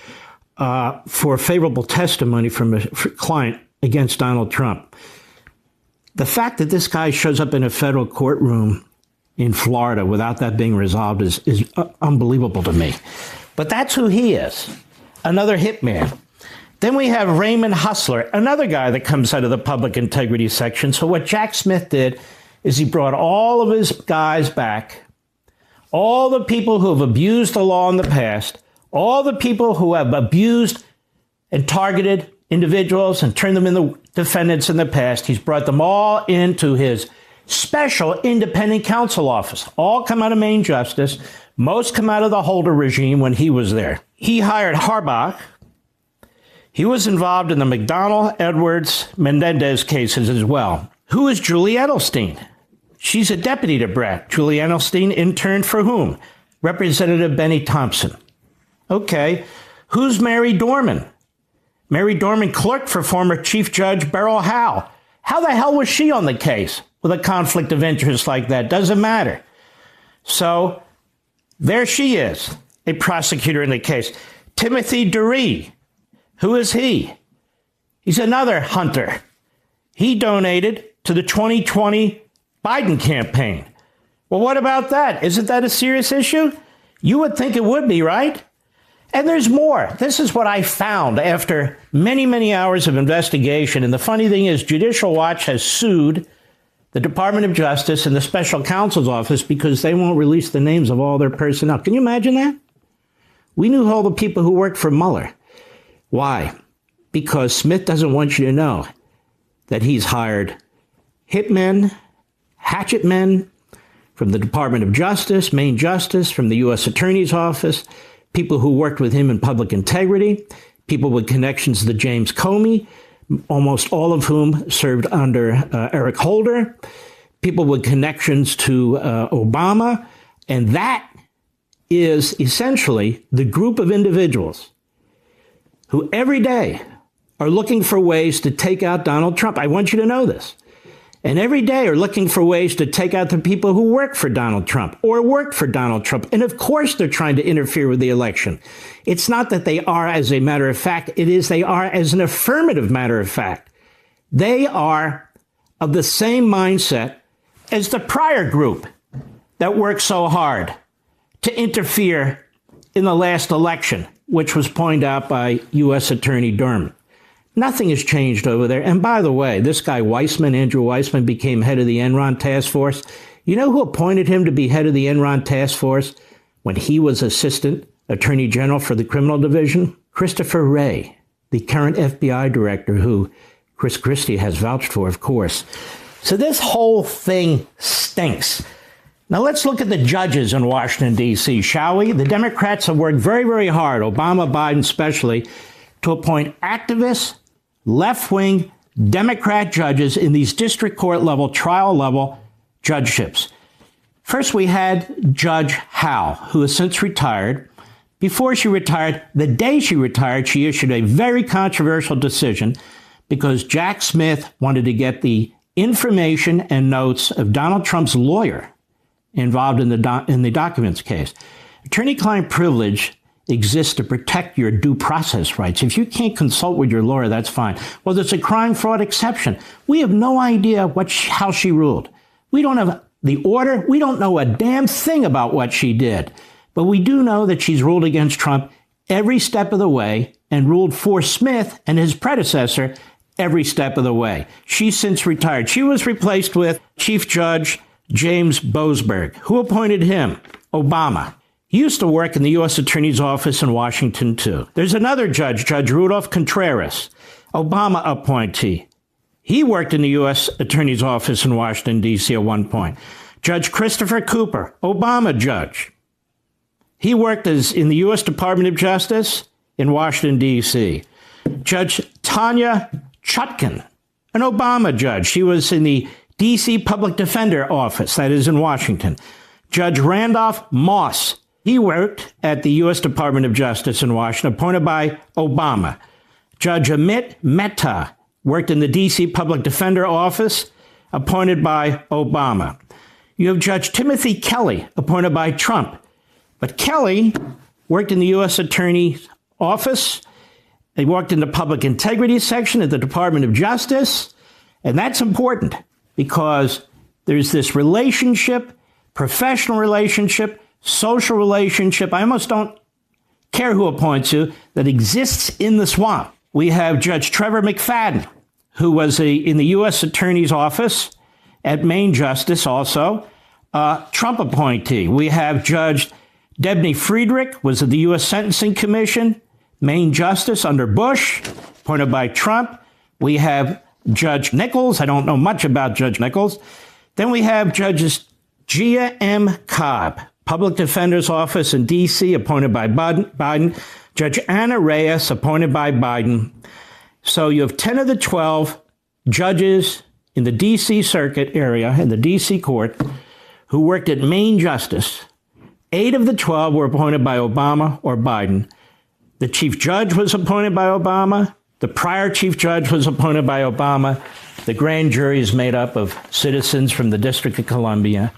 for favorable testimony from a client against Donald Trump. The fact that this guy shows up in a federal courtroom in Florida without that being resolved is unbelievable to me. But that's who he is, another hitman. Then we have Raymond Hustler, another guy that comes out of the public integrity section. So what Jack Smith did is he brought all of his guys back, all the people who have abused the law in the past, all the people who have abused and targeted individuals and turned them into defendants in the past. He's brought them all into his special independent counsel office. All come out of Main Justice. Most come out of the Holder regime when he was there. He hired Harbach. He was involved in the McDonnell, Edwards, Menendez cases as well. Who is Julie Edelstein? She's a deputy to Bratt. Julie Edelstein interned for whom? Representative Benny Thompson. Okay. Who's Mary Dorman? Mary Dorman clerked for former Chief Judge Beryl Howe. How the hell was she on the case with a conflict of interest like that? Doesn't matter. So there she is, a prosecutor in the case. Timothy Dury. Who is he? He's another hunter. He donated to the 2020 Biden campaign. Well, what about that? Isn't that a serious issue? You would think it would be, right? And there's more. This is what I found after many, many hours of investigation. And the funny thing is, Judicial Watch has sued the Department of Justice and the Special Counsel's Office because they won't release the names of all their personnel. Can you imagine that? We knew all the people who worked for Mueller. Why? Because Smith doesn't want you to know that he's hired hitmen, hatchet men from the Department of Justice, Main Justice, from the U.S. Attorney's Office, people who worked with him in public integrity, people with connections to James Comey, almost all of whom served under Eric Holder, people with connections to Obama. And that is essentially the group of individuals who every day are looking for ways to take out Donald Trump. I want you to know this. And every day are looking for ways to take out the people who work for Donald Trump or worked for Donald Trump. And of course, they're trying to interfere with the election. It's not that they are as a matter of fact. It is they are as an affirmative matter of fact. They are of the same mindset as the prior group that worked so hard to interfere in the last election, which was pointed out by U.S. Attorney Durham. Nothing has changed over there. And by the way, this guy Weissman, Andrew Weissman, became head of the Enron task force. You know who appointed him to be head of the Enron task force when he was assistant attorney general for the criminal division? Christopher Wray, the current FBI director who Christie has vouched for, of course. So this whole thing stinks. Now let's look at the judges in Washington, D.C., shall we? The Democrats have worked very, very hard, Obama, Biden especially, to appoint activists, left-wing Democrat judges in these district court level, trial level judgeships. First, we had Judge Howe, who has since retired. Before she retired, the day she retired, she issued a very controversial decision because Jack Smith wanted to get the information and notes of Donald Trump's lawyer involved in the documents case. Attorney-client privilege exists to protect your due process rights. If you can't consult with your lawyer, that's fine. Well, there's a crime fraud exception. We have no idea how she ruled. We don't have the order. We don't know a damn thing about what she did. But we do know that she's ruled against Trump every step of the way and ruled for Smith and his predecessor every step of the way. She's since retired. She was replaced with Chief Judge James Boasberg. Who appointed him? Obama. He used to work in the U.S. Attorney's Office in Washington, too. There's another judge, Judge Rudolph Contreras, Obama appointee. He worked in the U.S. Attorney's Office in Washington, D.C. at one point. Judge Christopher Cooper, Obama judge. He worked in the U.S. Department of Justice in Washington, D.C. Judge Tanya Chutkan, an Obama judge. She was in the D.C. Public Defender Office, that is in Washington. Judge Randolph Moss, he worked at the U.S. Department of Justice in Washington, appointed by Obama. Judge Amit Mehta worked in the D.C. Public Defender Office, appointed by Obama. You have Judge Timothy Kelly, appointed by Trump. But Kelly worked in the U.S. Attorney's Office. He worked in the Public Integrity Section at the Department of Justice. And that's important because there's this relationship, professional relationship, social relationship. I almost don't care who appoints you, that exists in the swamp. We have Judge Trevor McFadden, who was in the U.S. Attorney's Office at Main Justice also, Trump appointee. We have Judge Debney Friedrich, was at the U.S. Sentencing Commission, Main Justice under Bush, appointed by Trump. We have Judge Nichols. I don't know much about Judge Nichols. Then we have Judges Gia M. Cobb, Public Defender's Office in D.C., appointed by Biden. Judge Anna Reyes, appointed by Biden. So you have 10 of the 12 judges in the D.C. Circuit area, in the D.C. court, who worked at Main Justice. 8 of the 12 were appointed by Obama or Biden. The chief judge was appointed by Obama. The prior chief judge was appointed by Obama. The grand jury is made up of citizens from the District of Columbia,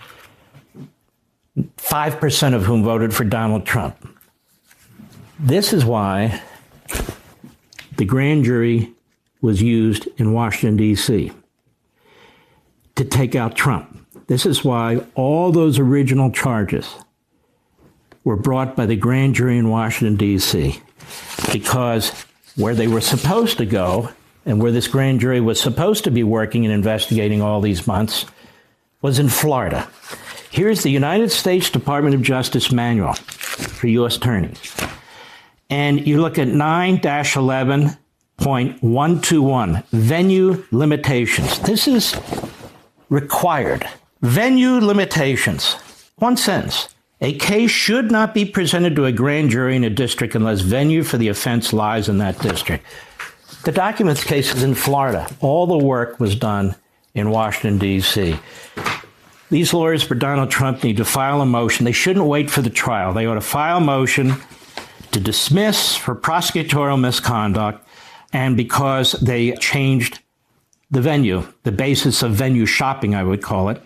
5% of whom voted for Donald Trump. This is why the grand jury was used in Washington, D.C. to take out Trump. This is why all those original charges were brought by the grand jury in Washington, D.C., because where they were supposed to go and where this grand jury was supposed to be working and investigating all these months was in Florida. Here's the United States Department of Justice manual for U.S. attorneys. And you look at 9-11.121, venue limitations. This is required. Venue limitations. One sentence. A case should not be presented to a grand jury in a district unless venue for the offense lies in that district. The documents case is in Florida. All the work was done in Washington, D.C. These lawyers for Donald Trump need to file a motion. They shouldn't wait for the trial. They ought to file a motion to dismiss for prosecutorial misconduct, and because they changed the venue, the basis of venue shopping, I would call it.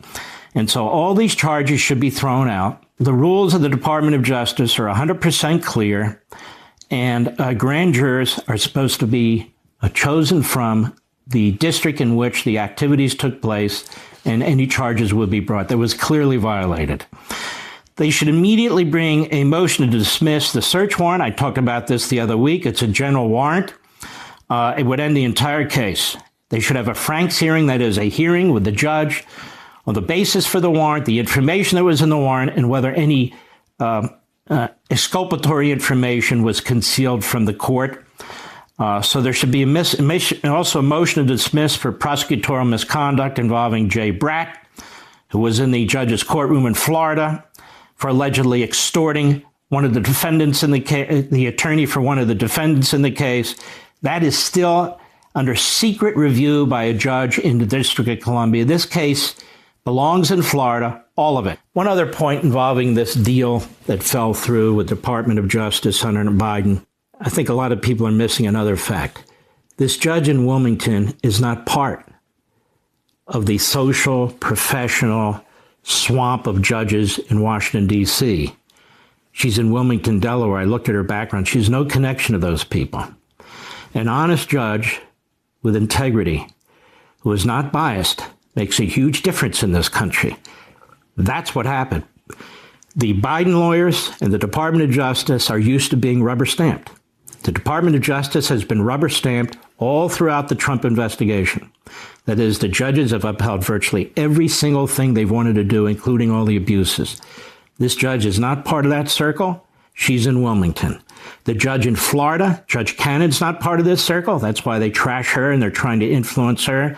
And so all these charges should be thrown out. The rules of the Department of Justice are 100% clear, and grand jurors are supposed to be chosen from the district in which the activities took place, and any charges would be brought. That was clearly violated. They should immediately bring a motion to dismiss the search warrant. I talked about this the other week. It's a general warrant. It would end the entire case. They should have a Franks hearing, that is, a hearing with the judge on the basis for the warrant, the information that was in the warrant, and whether any exculpatory information was concealed from the court. So there should be also a motion to dismiss for prosecutorial misconduct involving Jay Bratt, who was in the judge's courtroom in Florida for allegedly extorting one of the defendants in the case, the attorney for one of the defendants in the case. That is still under secret review by a judge in the District of Columbia. This case belongs in Florida, all of it. One other point involving this deal that fell through with Department of Justice under Biden. I think a lot of people are missing another fact. This judge in Wilmington is not part of the social, professional swamp of judges in Washington, D.C. She's in Wilmington, Delaware. I looked at her background. She has no connection to those people. An honest judge with integrity who is not biased makes a huge difference in this country. That's what happened. The Biden lawyers and the Department of Justice are used to being rubber stamped. The Department of Justice has been rubber stamped all throughout the Trump investigation. That is, the judges have upheld virtually every single thing they've wanted to do, including all the abuses. This judge is not part of that circle. She's in Wilmington. The judge in Florida, Judge Cannon's not part of this circle. That's why they trash her and they're trying to influence her.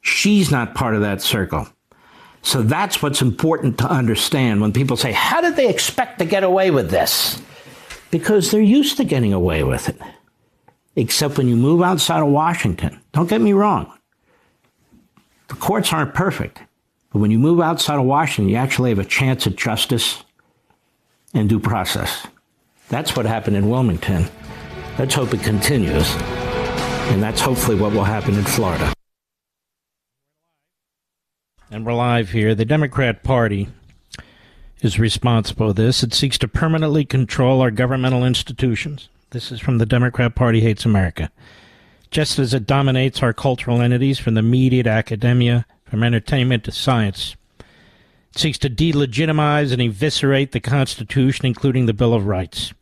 She's not part of that circle. So that's what's important to understand when people say, how did they expect to get away with this? Because they're used to getting away with it. Except when you move outside of Washington. Don't get me wrong. The courts aren't perfect. But when you move outside of Washington, you actually have a chance at justice and due process. That's what happened in Wilmington. Let's hope it continues. And that's hopefully what will happen in Florida. And we're live here. The Democrat Party is responsible for this. It seeks to permanently control our governmental institutions. This is from the Democrat Party Hates America. Just as it dominates our cultural entities from the media to academia, from entertainment to science. It seeks to delegitimize and eviscerate the Constitution, including the Bill of Rights.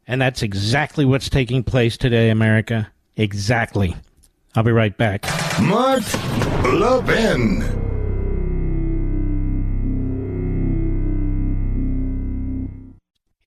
And that's exactly what's taking place today, America. Exactly. I'll be right back. Mark Levin.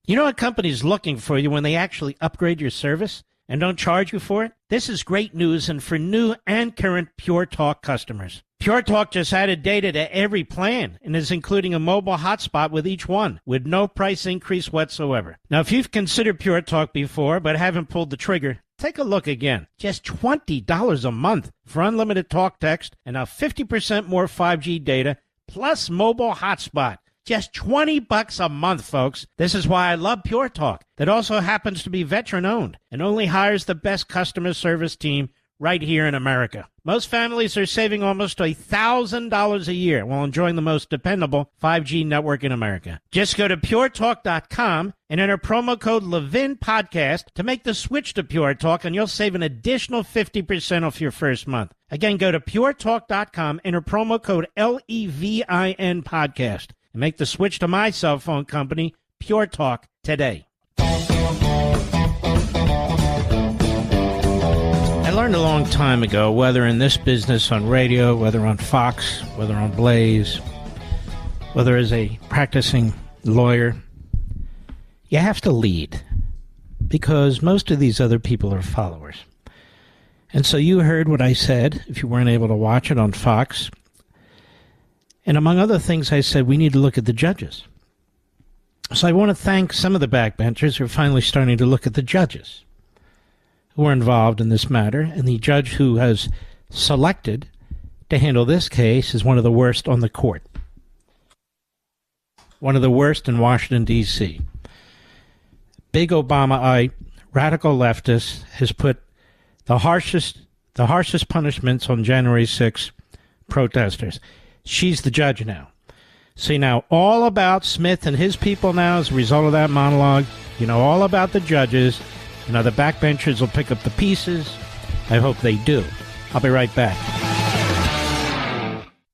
You know what company's looking for you when they actually upgrade your service and don't charge you for it? This is great news, and for new and current Pure Talk customers. Pure Talk just added data to every plan and is including a mobile hotspot with each one, with no price increase whatsoever. Now, if you've considered Pure Talk before but haven't pulled the trigger, take a look again. Just $20 a month for unlimited talk, text, and now 50% more 5G data, plus mobile hotspot. Just $20 a month, folks. This is why I love Pure Talk. That also happens to be veteran-owned and only hires the best customer service team right here in America. Most families are saving almost $1,000 a year while enjoying the most dependable 5G network in America. Just go to puretalk.com and enter promo code Levin Podcast to make the switch to Pure Talk, and you'll save an additional 50% off your first month. Again, go to puretalk.com, enter promo code LEVIN Podcast, and make the switch to my cell phone company, Pure Talk, today. I learned a long time ago, whether in this business on radio, whether on Fox, whether on Blaze, whether as a practicing lawyer, you have to lead, because most of these other people are followers. And so you heard what I said, if you weren't able to watch it on Fox. And among other things, I said we need to look at the judges. So I want to thank some of the backbenchers who are finally starting to look at the judges who are involved in this matter. And the judge who has selected to handle this case is one of the worst on the court. One of the worst in Washington, D.C. Big Obama-ite, radical leftist, has put the harshest punishments on January 6 protesters. She's the judge now. See, now all about Smith and his people now as a result of that monologue. You know all about the judges. You know, the backbenchers will pick up the pieces. I hope they do. I'll be right back.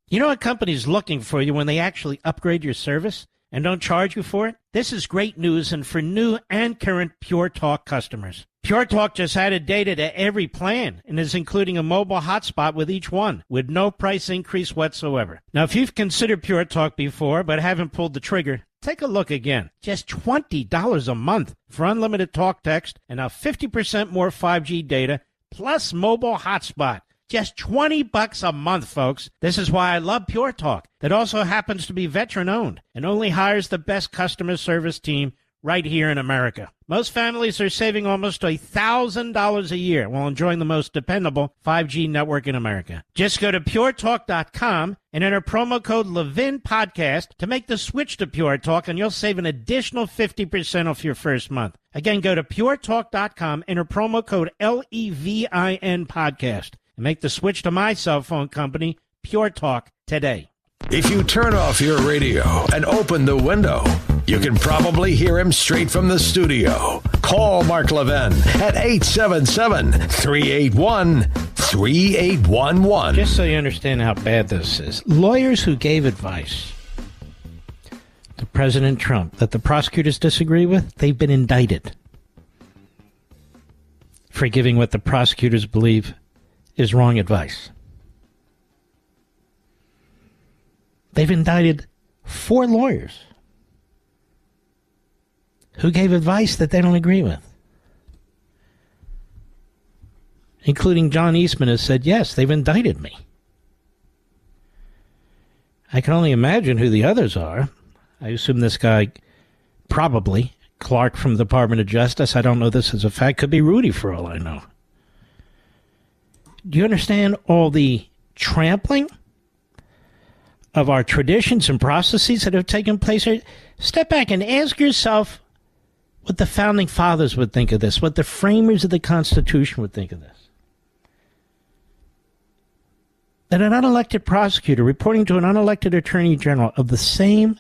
You know what company's looking for you when they actually upgrade your service and don't charge you for it? This is great news, and for new and current Pure Talk customers. Pure Talk just added data to every plan and is including a mobile hotspot with each one, with no price increase whatsoever. Now, if you've considered Pure Talk before but haven't pulled the trigger, take a look again. Just $20 a month for unlimited talk, text, and now 50% more 5G data, plus mobile hotspot. Just $20 a month, folks. This is why I love Pure Talk. That also happens to be veteran-owned and only hires the best customer service team right here in America. Most families are saving almost $1,000 a year while enjoying the most dependable 5G network in America. Just go to puretalk.com and enter promo code Levin Podcast to make the switch to Pure Talk, and you'll save an additional 50% off your first month. Again, go to puretalk.com, enter promo code LEVIN Podcast, and make the switch to my cell phone company, Pure Talk, today. If you turn off your radio and open the window, you can probably hear him straight from the studio. Call Mark Levin at 877-381-3811. Just so you understand how bad this is, lawyers who gave advice to President Trump that the prosecutors disagree with, they've been indicted for giving what the prosecutors believe is wrong advice. They've indicted 4 lawyers who gave advice that they don't agree with, including John Eastman has said, yes, they've indicted me. I can only imagine who the others are. I assume this guy, probably Clark from the Department of Justice. I don't know this as a fact. Could be Rudy for all I know. Do you understand all the trampling of our traditions and processes that have taken place here? Step back and ask yourself what the founding fathers would think of this, what the framers of the Constitution would think of this. That an unelected prosecutor reporting to an unelected attorney general of the same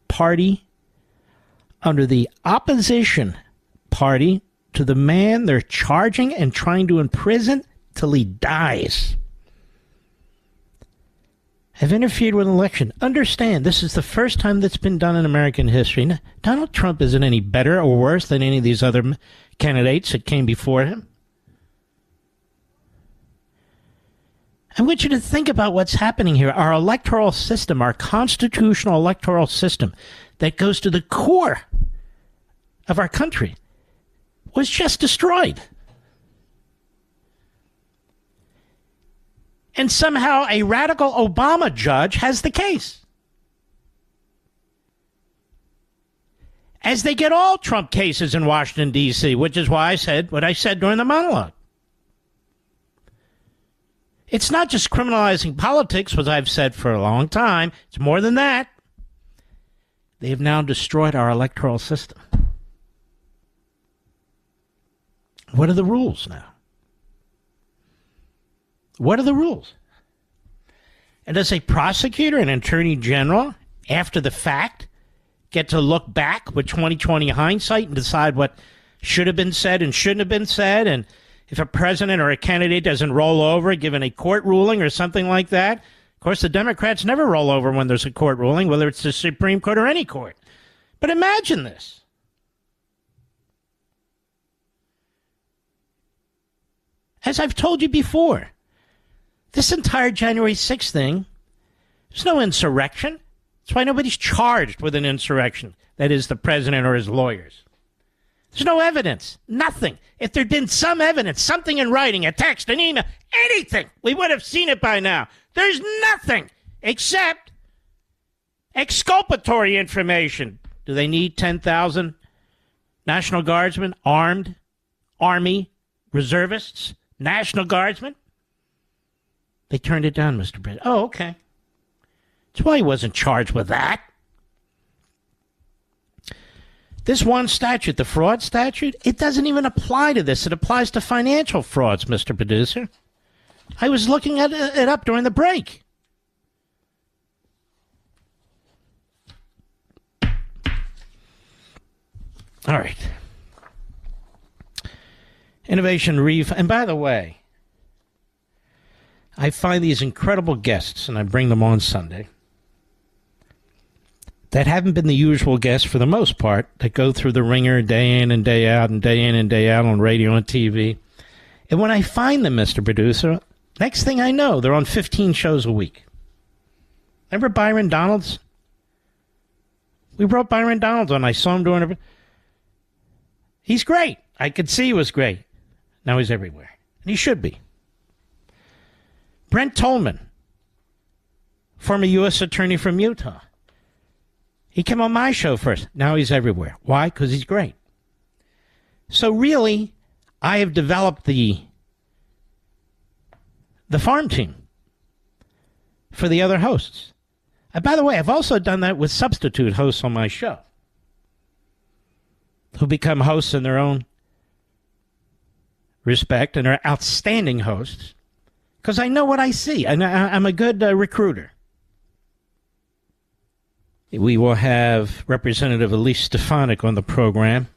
party under the opposition party to the man they're charging and trying to imprison till he dies have interfered with an election. Understand, this is the first time that's been done in American history. Now, Donald Trump isn't any better or worse than any of these other candidates that came before him. I want you to think about what's happening here. Our electoral system, our constitutional electoral system that goes to the core of our country, was just destroyed. And somehow a radical Obama judge has the case. As they get all Trump cases in Washington, D.C., which is why I said what I said during the monologue. It's not just criminalizing politics, which I've said for a long time. It's more than that. They have now destroyed our electoral system. What are the rules now? What are the rules? And does a prosecutor and attorney general, after the fact, get to look back with 20/20 hindsight and decide what should have been said and shouldn't have been said? And if a president or a candidate doesn't roll over given a court ruling or something like that, of course, the Democrats never roll over when there's a court ruling, whether it's the Supreme Court or any court. But imagine this. As I've told you before, this entire January 6th thing, there's no insurrection. That's why nobody's charged with an insurrection. That is, the president or his lawyers. There's no evidence. Nothing. If there'd been some evidence, something in writing, a text, an email, anything, we would have seen it by now. There's nothing except exculpatory information. Do they need 10,000 National Guardsmen, armed, Army, reservists, National Guardsmen? They turned it down, Mr. President. Oh, okay. That's why he wasn't charged with that. This one statute, the fraud statute, it doesn't even apply to this. It applies to financial frauds, Mr. Producer. I was looking at it up during the break. All right. Innovation Reef. And by the way, I find these incredible guests, and I bring them on Sunday, that haven't been the usual guests for the most part, that go through the ringer day in and day out and day in and day out on radio and TV. And when I find them, Mr. Producer, next thing I know, they're on 15 shows a week. Remember Byron Donalds? We brought Byron Donalds on. I saw him doing it. He's great. I could see he was great. Now he's everywhere. And he should be. Brent Tolman, former U.S. attorney from Utah. He came on my show first. Now he's everywhere. Why? Because he's great. So really, I have developed the farm team for the other hosts. And by the way, I've also done that with substitute hosts on my show who become hosts in their own respect and are outstanding hosts because I know what I see. And I'm a good recruiter. We will have Representative Elise Stefanik on the program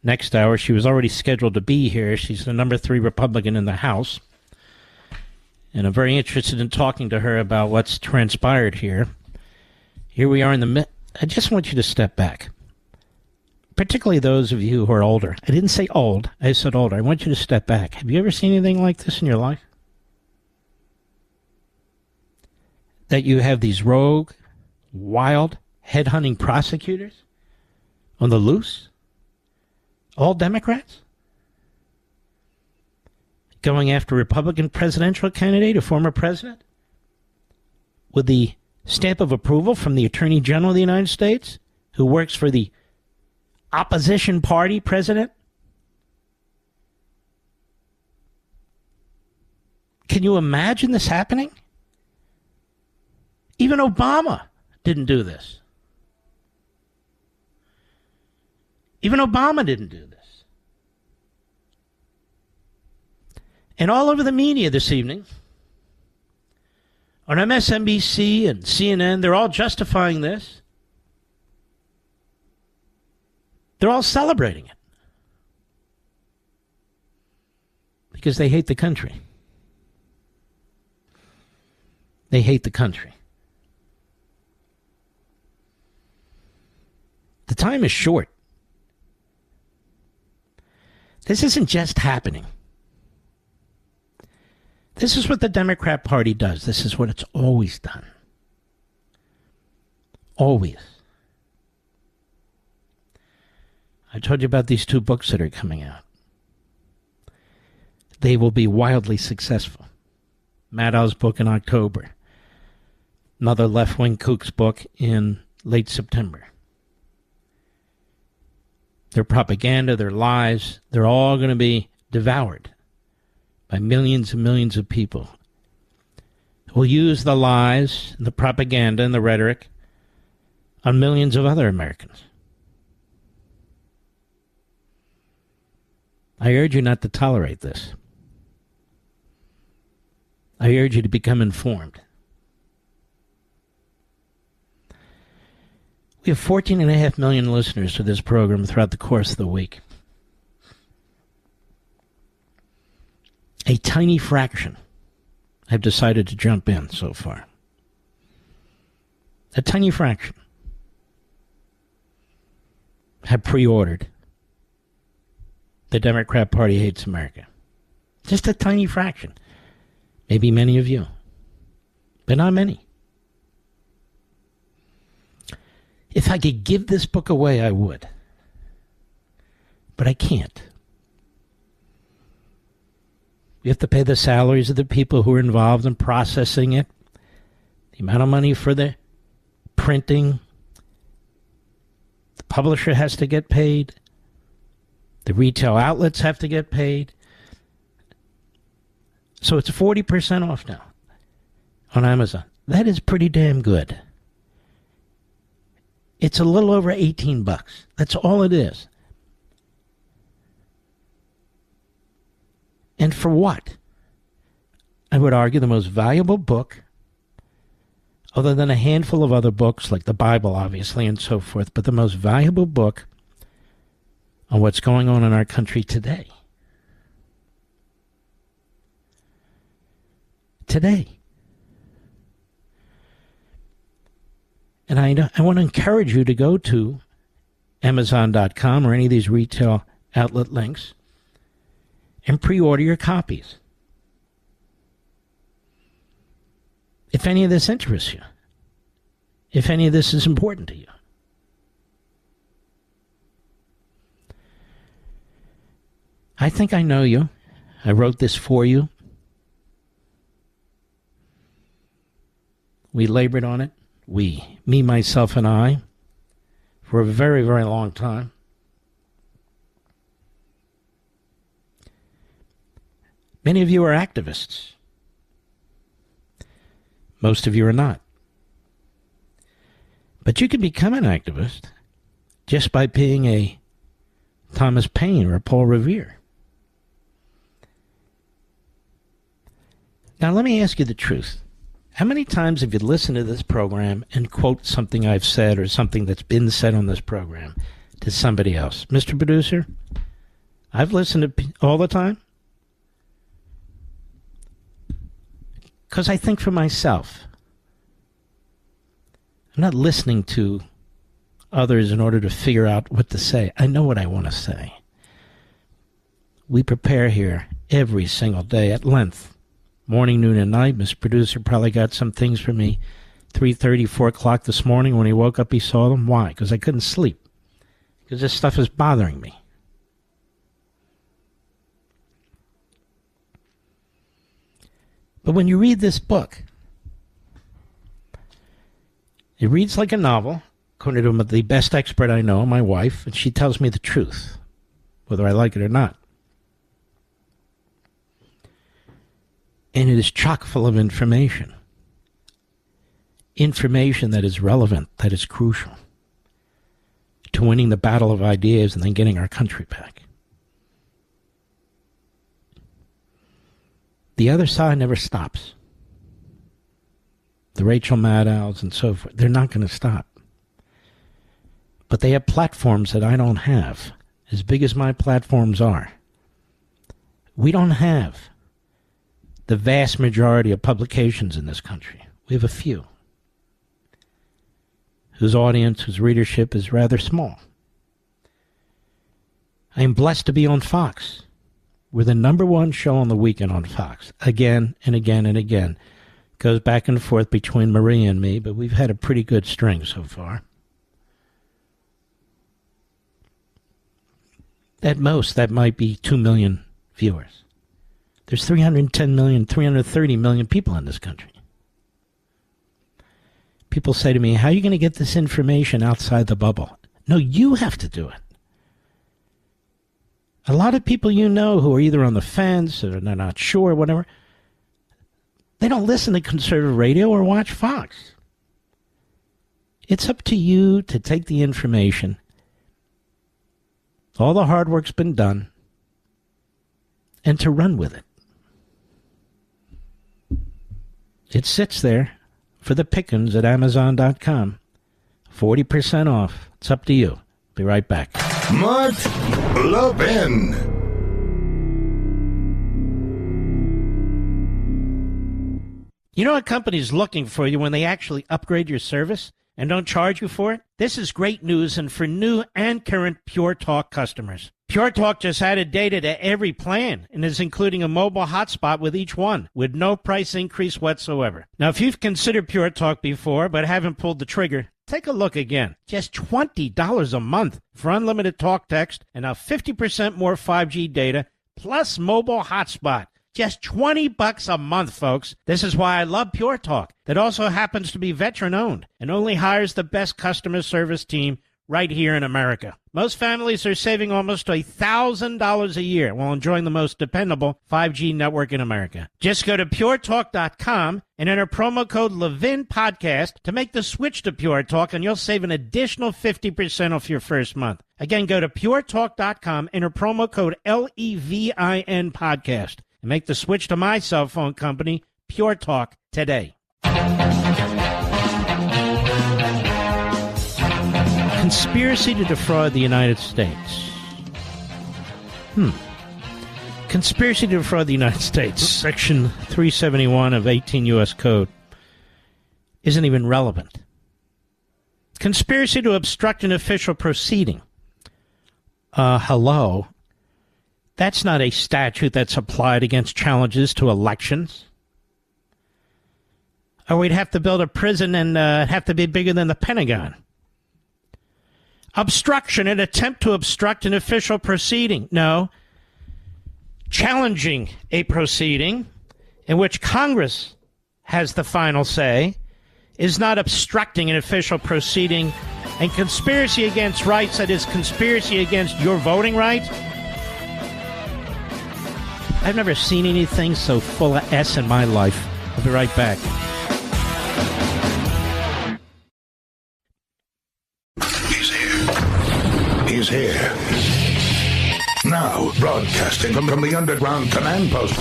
next hour. She was already scheduled to be here. She's the number 3 Republican in the House. And I'm very interested in talking to her about what's transpired here. Here we are in the I just want you to step back. Particularly those of you who are older. I didn't say old. I said older. I want you to step back. Have you ever seen anything like this in your life? That you have these rogue, wild, headhunting prosecutors on the loose? All Democrats? Going after a Republican presidential candidate, a former president, with the stamp of approval from the Attorney General of the United States, who works for the opposition party president? Can you imagine this happening? Even Obama didn't do this. Even Obama didn't do this. And all over the media this evening, on MSNBC and CNN, they're all justifying this. They're all celebrating it. Because they hate the country. They hate the country. The time is short. This isn't just happening. This is what the Democrat Party does. This is what it's always done. Always. I told you about these 2 books that are coming out. They will be wildly successful. Maddow's book in October. Another left-wing kook's book in late September. Their propaganda, their lies, they're all going to be devoured by millions and millions of people who will use the lies, and the propaganda, and the rhetoric on millions of other Americans. I urge you not to tolerate this. I urge you to become informed. We have 14.5 million listeners to this program throughout the course of the week. A tiny fraction have decided to jump in so far. A tiny fraction have pre-ordered The Democrat Party Hates America. Just a tiny fraction. Maybe many of you, but not many. If I could give this book away, I would. But I can't. You have to pay the salaries of the people who are involved in processing it, the amount of money for the printing. The publisher has to get paid. The retail outlets have to get paid. So it's 40% off now on Amazon. That is pretty damn good. It's a little over $18. That's all it is. And for what? I would argue the most valuable book, other than a handful of other books like the Bible, obviously, and so forth, but the most valuable book on what's going on in our country today. Today. And I want to encourage you to go to Amazon.com or any of these retail outlet links and pre-order your copies. If any of this interests you. If any of this is important to you. I think I know you. I wrote this for you. We labored on it. We, me, myself, and I, for a very, very long time. Many of you are activists. Most of you are not. But you can become an activist just by being a Thomas Paine or a Paul Revere. Now, let me ask you the truth. How many times have you listened to this program and quote something I've said or something that's been said on this program to somebody else? Mr. Producer, I've listened to all the time. Because I think for myself. I'm not listening to others in order to figure out what to say. I know what I want to say. We prepare here every single day at length. Morning, noon, and night. Mr. Producer probably got some things for me 3:30, 4 o'clock this morning. When he woke up, he saw them. Why? Because I couldn't sleep. Because this stuff is bothering me. But when you read this book, it reads like a novel, according to the best expert I know, my wife, and she tells me the truth, whether I like it or not. And it is chock full of information. Information that is relevant, that is crucial to winning the battle of ideas and then getting our country back. The other side never stops. The Rachel Maddows and so forth, they're not going to stop. But they have platforms that I don't have, as big as my platforms are. We don't have the vast majority of publications in this country. We have a few whose audience, whose readership is rather small. I am blessed to be on Fox. We're the number one show on the weekend on Fox, again and again and again. Goes back and forth between Marie and me, but we've had a pretty good string so far. At most, that might be 2 million viewers. There's 310 million, 330 million people in this country. People say to me, how are you going to get this information outside the bubble? No, you have to do it. A lot of people you know who are either on the fence or they're not sure, whatever, they don't listen to conservative radio or watch Fox. It's up to you to take the information. All the hard work's been done, and to run with it. It sits there for the pickings at Amazon.com. 40% off. It's up to you. Be right back. Mark Levin. You know a company's looking for you when they actually upgrade your service and don't charge you for it? This is great news, and for new and current Pure Talk customers. Pure Talk just added data to every plan and is including a mobile hotspot with each one with no price increase whatsoever. Now, if you've considered Pure Talk before but haven't pulled the trigger, take a look again. Just $20 a month for unlimited talk, text, and now 50% more 5G data plus mobile hotspot. Just $20 a month, folks. This is why I love Pure Talk. That also happens to be veteran-owned and only hires the best customer service team right here in America. Most families are saving almost $1,000 a year while enjoying the most dependable 5G network in America. Just go to puretalk.com and enter promo code Levin Podcast to make the switch to Pure Talk, and you'll save an additional 50% off your first month. Again, go to puretalk.com, enter promo code LEVIN Podcast, and make the switch to my cell phone company, Pure Talk, today. Conspiracy to defraud the United States. Conspiracy to defraud the United States. Section 371 of 18 U.S. Code isn't even relevant. Conspiracy to obstruct an official proceeding. Hello? That's not a statute that's applied against challenges to elections. Or we'd have to build a prison and have to be bigger than the Pentagon. Obstruction, an attempt to obstruct an official proceeding. No. Challenging a proceeding in which Congress has the final say is not obstructing an official proceeding and conspiracy against rights, that is conspiracy against your voting rights. I've never seen anything so full of S in my life. I'll be right back. He's here. Now, broadcasting from the underground command post,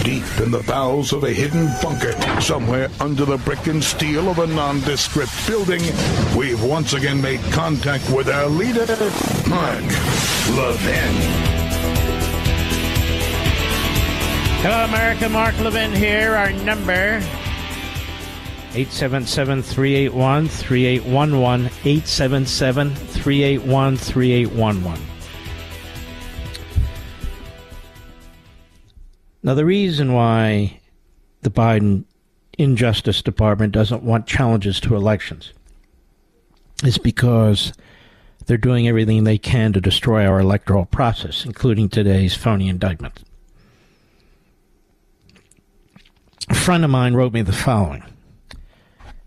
deep in the bowels of a hidden bunker, somewhere under the brick and steel of a nondescript building, we've once again made contact with our leader, Mark Levin. Hello, America. Mark Levin here. Our number, 877-381-3811, 877-381-3811. Now, the reason why the Biden Justice Department doesn't want challenges to elections is because they're doing everything they can to destroy our electoral process, including today's phony indictment. A friend of mine wrote me the following.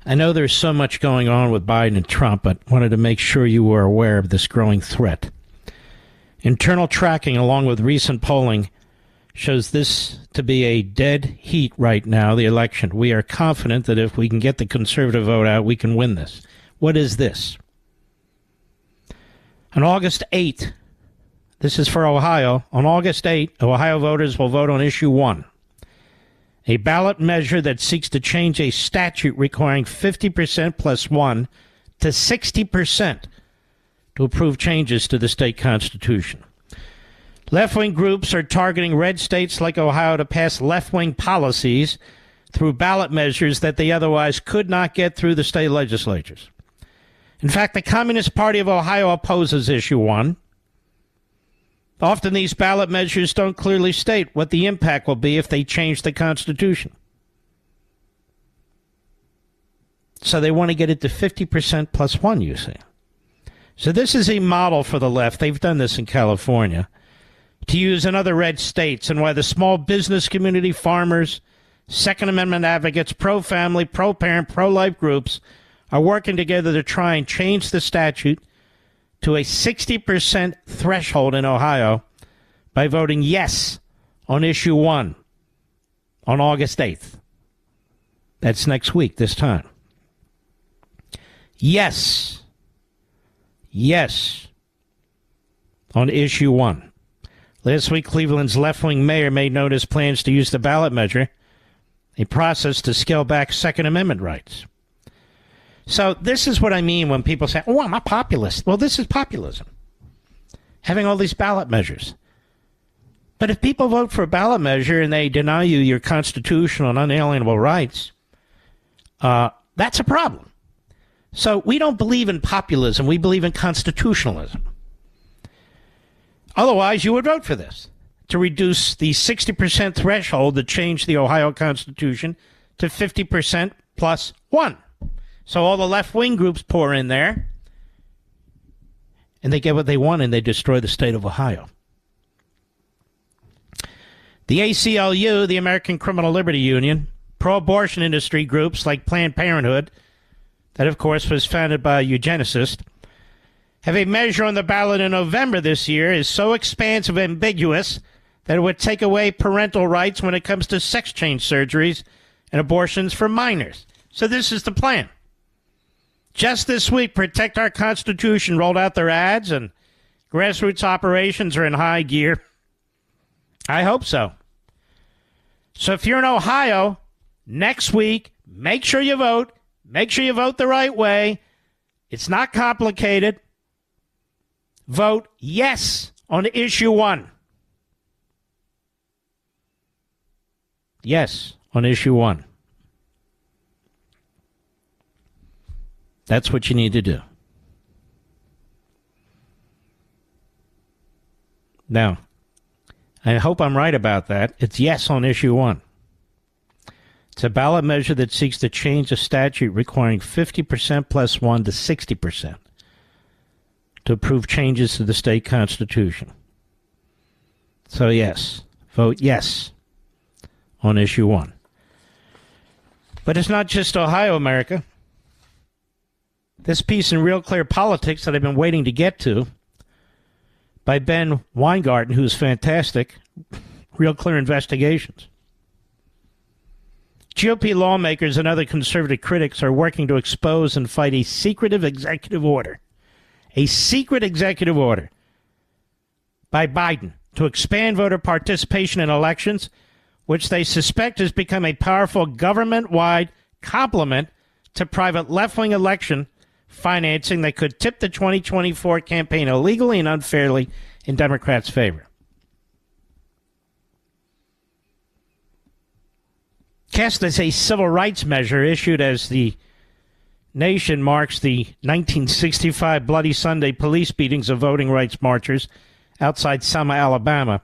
I know there's so much going on with Biden and Trump, but wanted to make sure you were aware of this growing threat. Internal tracking, along with recent polling, shows this to be a dead heat right now, the election. We are confident that if we can get the conservative vote out, we can win this. What is this? On August 8th, this is for Ohio, on August 8th, Ohio voters will vote on Issue 1, a ballot measure that seeks to change a statute requiring 50% plus 1 to 60% to approve changes to the state constitution. Left-wing groups are targeting red states like Ohio to pass left-wing policies through ballot measures that they otherwise could not get through the state legislatures. In fact, the Communist Party of Ohio opposes Issue 1. Often these ballot measures don't clearly state what the impact will be if they change the Constitution. So they want to get it to 50% plus 1, you see. So this is a model for the left. They've done this in California, to use in other red states, and why the small business community, farmers, Second Amendment advocates, pro-family, pro-parent, pro-life groups are working together to try and change the statute to a 60% threshold in Ohio by voting yes on Issue 1 on August 8th. That's next week, this time. Yes. Yes on Issue 1. Last week, Cleveland's left-wing mayor made known his plans to use the ballot measure, a process to scale back Second Amendment rights. So this is what I mean when people say, oh, I'm a populist. Well, this is populism, having all these ballot measures. But if people vote for a ballot measure and they deny you your constitutional and unalienable rights, that's a problem. So we don't believe in populism. We believe in constitutionalism. Otherwise, you would vote for this, to reduce the 60% threshold to change the Ohio Constitution to 50% plus 1. So all the left-wing groups pour in there, and they get what they want, and they destroy the state of Ohio. The ACLU, the American Criminal Liberty Union, pro-abortion industry groups like Planned Parenthood, that, of course, was founded by a eugenicist, have a measure on the ballot in November this year is so expansive and ambiguous that it would take away parental rights when it comes to sex change surgeries and abortions for minors. So this is the plan. Just this week, Protect Our Constitution rolled out their ads, and grassroots operations are in high gear. I hope so. So if you're in Ohio, next week, make sure you vote. Make sure you vote the right way. It's not complicated. Vote yes on Issue 1. Yes on Issue 1. That's what you need to do. Now, I hope I'm right about that. It's yes on Issue 1. It's a ballot measure that seeks to change a statute requiring 50% plus 1 to 60% to approve changes to the state constitution. So yes, vote yes on Issue 1. But it's not just Ohio, America. This piece in Real Clear Politics that I've been waiting to get to by Ben Weingarten, who's fantastic, Real Clear Investigations. GOP lawmakers and other conservative critics are working to expose and fight a secretive executive order. A secret executive order by Biden to expand voter participation in elections, which they suspect has become a powerful government-wide complement to private left-wing election financing that could tip the 2024 campaign illegally and unfairly in Democrats' favor. Cast as a civil rights measure issued as the nation marks the 1965 Bloody Sunday police beatings of voting rights marchers outside Selma, Alabama,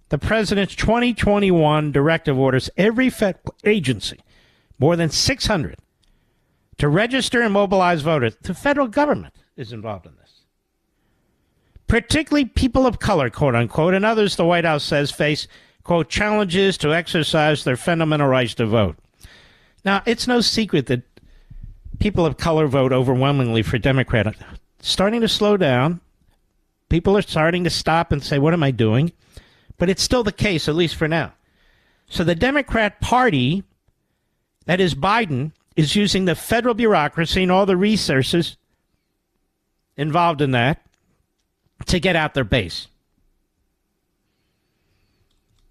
the president's 2021 directive orders every federal agency, more than 600, to register and mobilize voters. The federal government is involved in this. Particularly people of color, quote unquote, and others, the White House says, face, quote, challenges to exercise their fundamental rights to vote. Now, it's no secret that people of color vote overwhelmingly for Democrat. Starting to slow down. People are starting to stop and say, what am I doing? But it's still the case, at least for now. So the Democrat Party, that is Biden, is using the federal bureaucracy and all the resources involved in that to get out their base.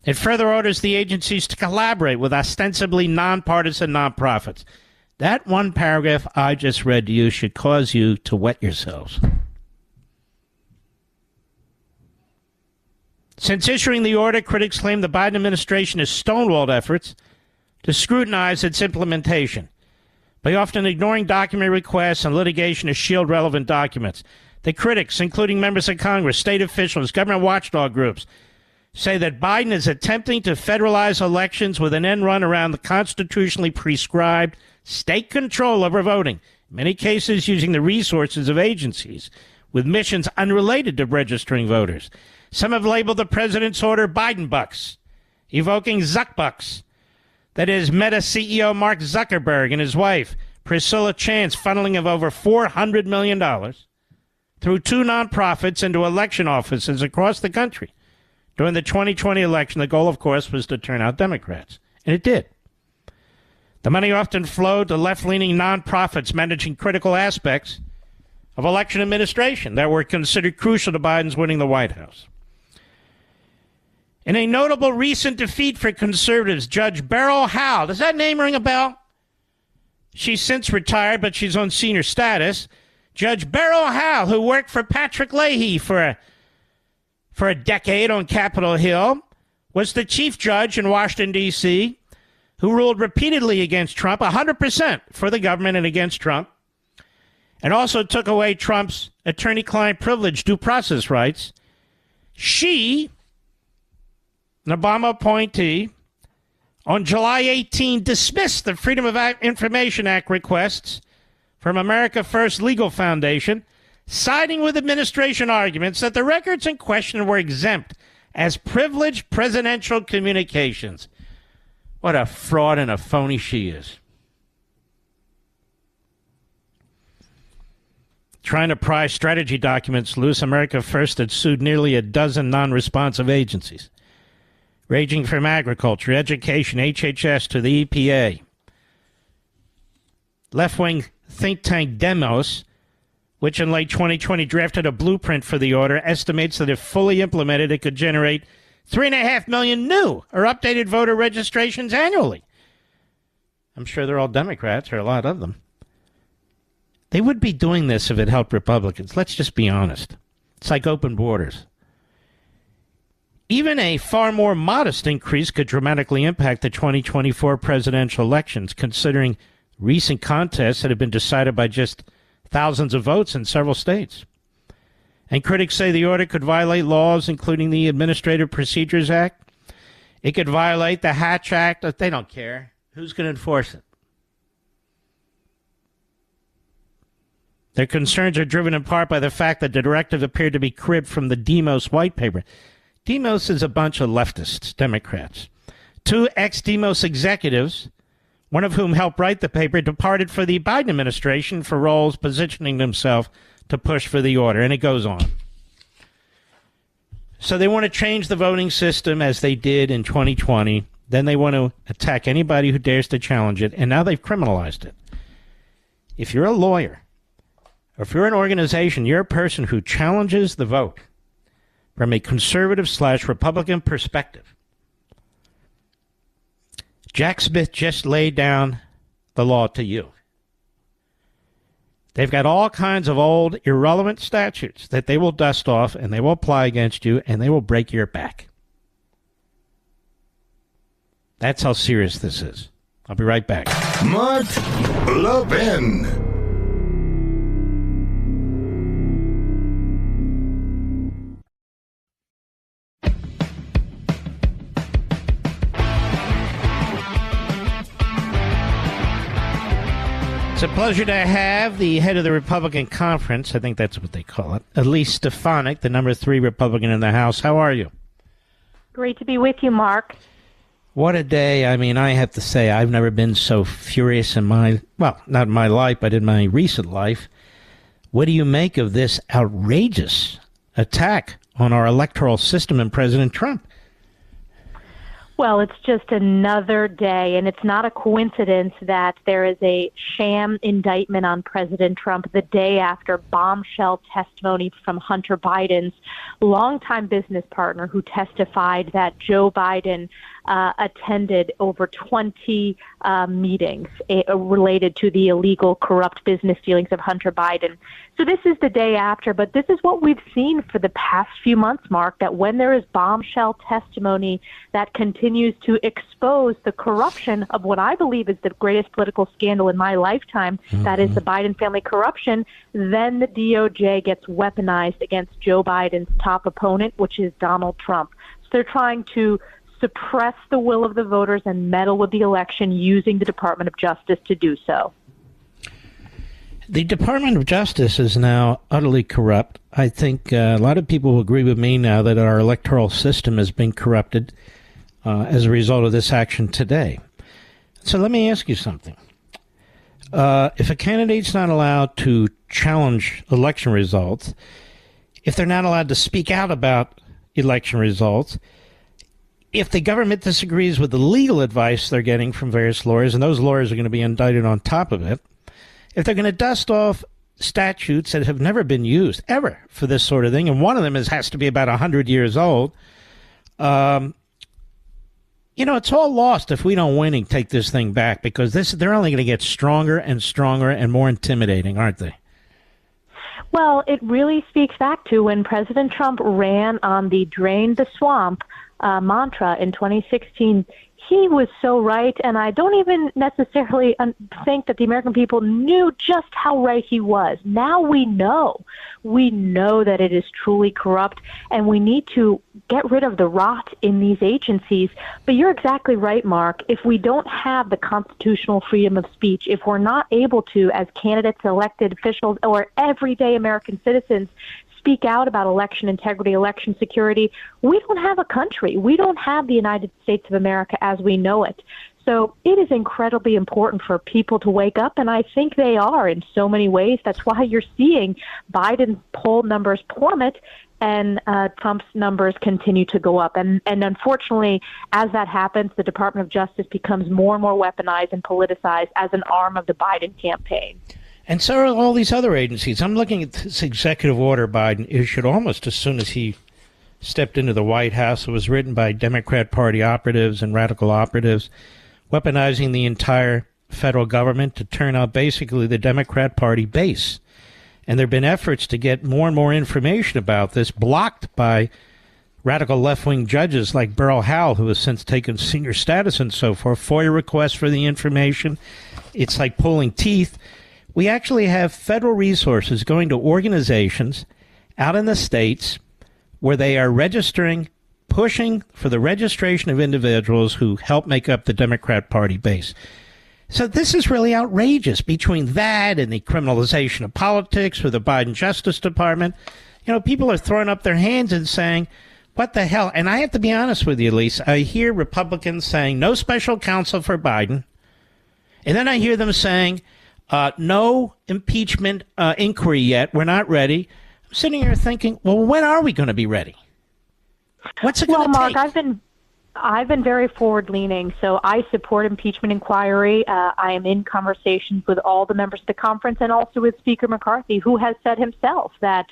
It further orders the agencies to collaborate with ostensibly nonpartisan nonprofits. That one paragraph I just read to you should cause you to wet yourselves. Since issuing the order, critics claim the Biden administration has stonewalled efforts to scrutinize its implementation by often ignoring document requests and litigation to shield relevant documents. The critics, including members of Congress, state officials, government watchdog groups, say that Biden is attempting to federalize elections with an end run around the constitutionally prescribed state control over voting, in many cases using the resources of agencies with missions unrelated to registering voters. Some have labeled the president's order Biden bucks, evoking Zuck bucks. That is, Meta CEO Mark Zuckerberg and his wife, Priscilla Chance, funneling of over $400 million through two nonprofits into election offices across the country. During the 2020 election, the goal, of course, was to turn out Democrats. And it did. The money often flowed to left-leaning nonprofits managing critical aspects of election administration that were considered crucial to Biden's winning the White House. In a notable recent defeat for conservatives, Judge Beryl Howell, does that name ring a bell? She's since retired, but she's on senior status. Judge Beryl Howell, who worked for Patrick Leahy for a decade on Capitol Hill, was the chief judge in Washington, D.C., who ruled repeatedly against Trump, 100% for the government and against Trump, and also took away Trump's attorney-client privilege due process rights. She, an Obama appointee, on July 18 dismissed the Freedom of Information Act requests from America First Legal Foundation, siding with administration arguments that the records in question were exempt as privileged presidential communications. What a fraud and a phony she is. Trying to pry strategy documents loose, America First had sued nearly a dozen non-responsive agencies, ranging from agriculture, education, HHS to the EPA. Left-wing think tank Demos, which in late 2020 drafted a blueprint for the order, estimates that if fully implemented, it could generate 3.5 million new or updated voter registrations annually. I'm sure they're all Democrats, or a lot of them. They would be doing this if it helped Republicans. Let's just be honest. It's like open borders. Even a far more modest increase could dramatically impact the 2024 presidential elections, considering recent contests that have been decided by just thousands of votes in several states. And critics say the order could violate laws, including the Administrative Procedures Act. It could violate the Hatch Act. They don't care. Who's going to enforce it? Their concerns are driven in part by the fact that the directive appeared to be cribbed from the Demos white paper. Demos is a bunch of leftists, Democrats. Two ex-Demos executives one of whom helped write the paper, departed for the Biden administration for roles positioning himself to push for the order. And it goes on. So they want to change the voting system as they did in 2020. Then they want to attack anybody who dares to challenge it. And now they've criminalized it. If you're a lawyer, or if you're an organization, you're a person who challenges the vote from a conservative/Republican perspective. Jack Smith just laid down the law to you. They've got all kinds of old, irrelevant statutes that they will dust off, and they will apply against you, and they will break your back. That's how serious this is. I'll be right back. Mark Levin. It's a pleasure to have the head of the Republican Conference, I think that's what they call it, Elise Stefanik, the number 3 Republican in the House. How are you? Great to be with you, Mark. What a day. I mean, I have to say, I've never been so furious in my, well, not in my life, but in my recent life. What do you make of this outrageous attack on our electoral system and President Trump? Well, it's just another day, and it's not a coincidence that there is a sham indictment on President Trump the day after bombshell testimony from Hunter Biden's longtime business partner who testified that Joe Biden attended over 20 meetings related to the illegal, corrupt business dealings of Hunter Biden. So this is the day after, but this is what we've seen for the past few months, Mark, that when there is bombshell testimony that continues to expose the corruption of what I believe is the greatest political scandal in my lifetime, that is the Biden family corruption, then the DOJ gets weaponized against Joe Biden's top opponent, which is Donald Trump. So they're trying to suppress the will of the voters and meddle with the election using the Department of Justice to do so. The Department of Justice is now utterly corrupt. I think a lot of people will agree with me now that our electoral system has been corrupted as a result of this action today. So let me ask you something. If a candidate's not allowed to challenge election results, if they're not allowed to speak out about election results, if the government disagrees with the legal advice they're getting from various lawyers, and those lawyers are going to be indicted on top of it, if they're going to dust off statutes that have never been used, ever, for this sort of thing, and one of them has to be about 100 years old, it's all lost if we don't win and take this thing back, because they're only going to get stronger and stronger and more intimidating, aren't they? Well, it really speaks back to when President Trump ran on the drain the swamp mantra in 2016. He was so right, and I don't even necessarily think that the American people knew just how right he was. Now we know. We know that it is truly corrupt, and we need to get rid of the rot in these agencies. But you're exactly right, Mark. If we don't have the constitutional freedom of speech, if we're not able to, as candidates, elected officials, or everyday American citizens, speak out about election integrity, election security, we don't have a country. We don't have the United States of America as we know it. So it is incredibly important for people to wake up, and I think they are in so many ways. That's why you're seeing Biden's poll numbers plummet and Trump's numbers continue to go up. And unfortunately, as that happens, the Department of Justice becomes more and more weaponized and politicized as an arm of the Biden campaign. And so are all these other agencies. I'm looking at this executive order Biden issued almost as soon as he stepped into the White House. It was written by Democrat Party operatives and radical operatives, weaponizing the entire federal government to turn out basically the Democrat Party base. And there have been efforts to get more and more information about this, blocked by radical left-wing judges like Burl Howell, who has since taken senior status and so forth, FOIA requests for the information. It's like pulling teeth. We actually have federal resources going to organizations out in the states where they are registering, pushing for the registration of individuals who help make up the Democrat Party base. So this is really outrageous. Between that and the criminalization of politics for the Biden Justice Department, people are throwing up their hands and saying, what the hell? And I have to be honest with you, Elise. I hear Republicans saying no special counsel for Biden. And then I hear them saying, no impeachment inquiry yet. We're not ready. I'm sitting here thinking, well, when are we going to be ready? What's it going to take? Mark, I've been very forward-leaning, so I support impeachment inquiry. I am in conversations with all the members of the conference and also with Speaker McCarthy, who has said himself that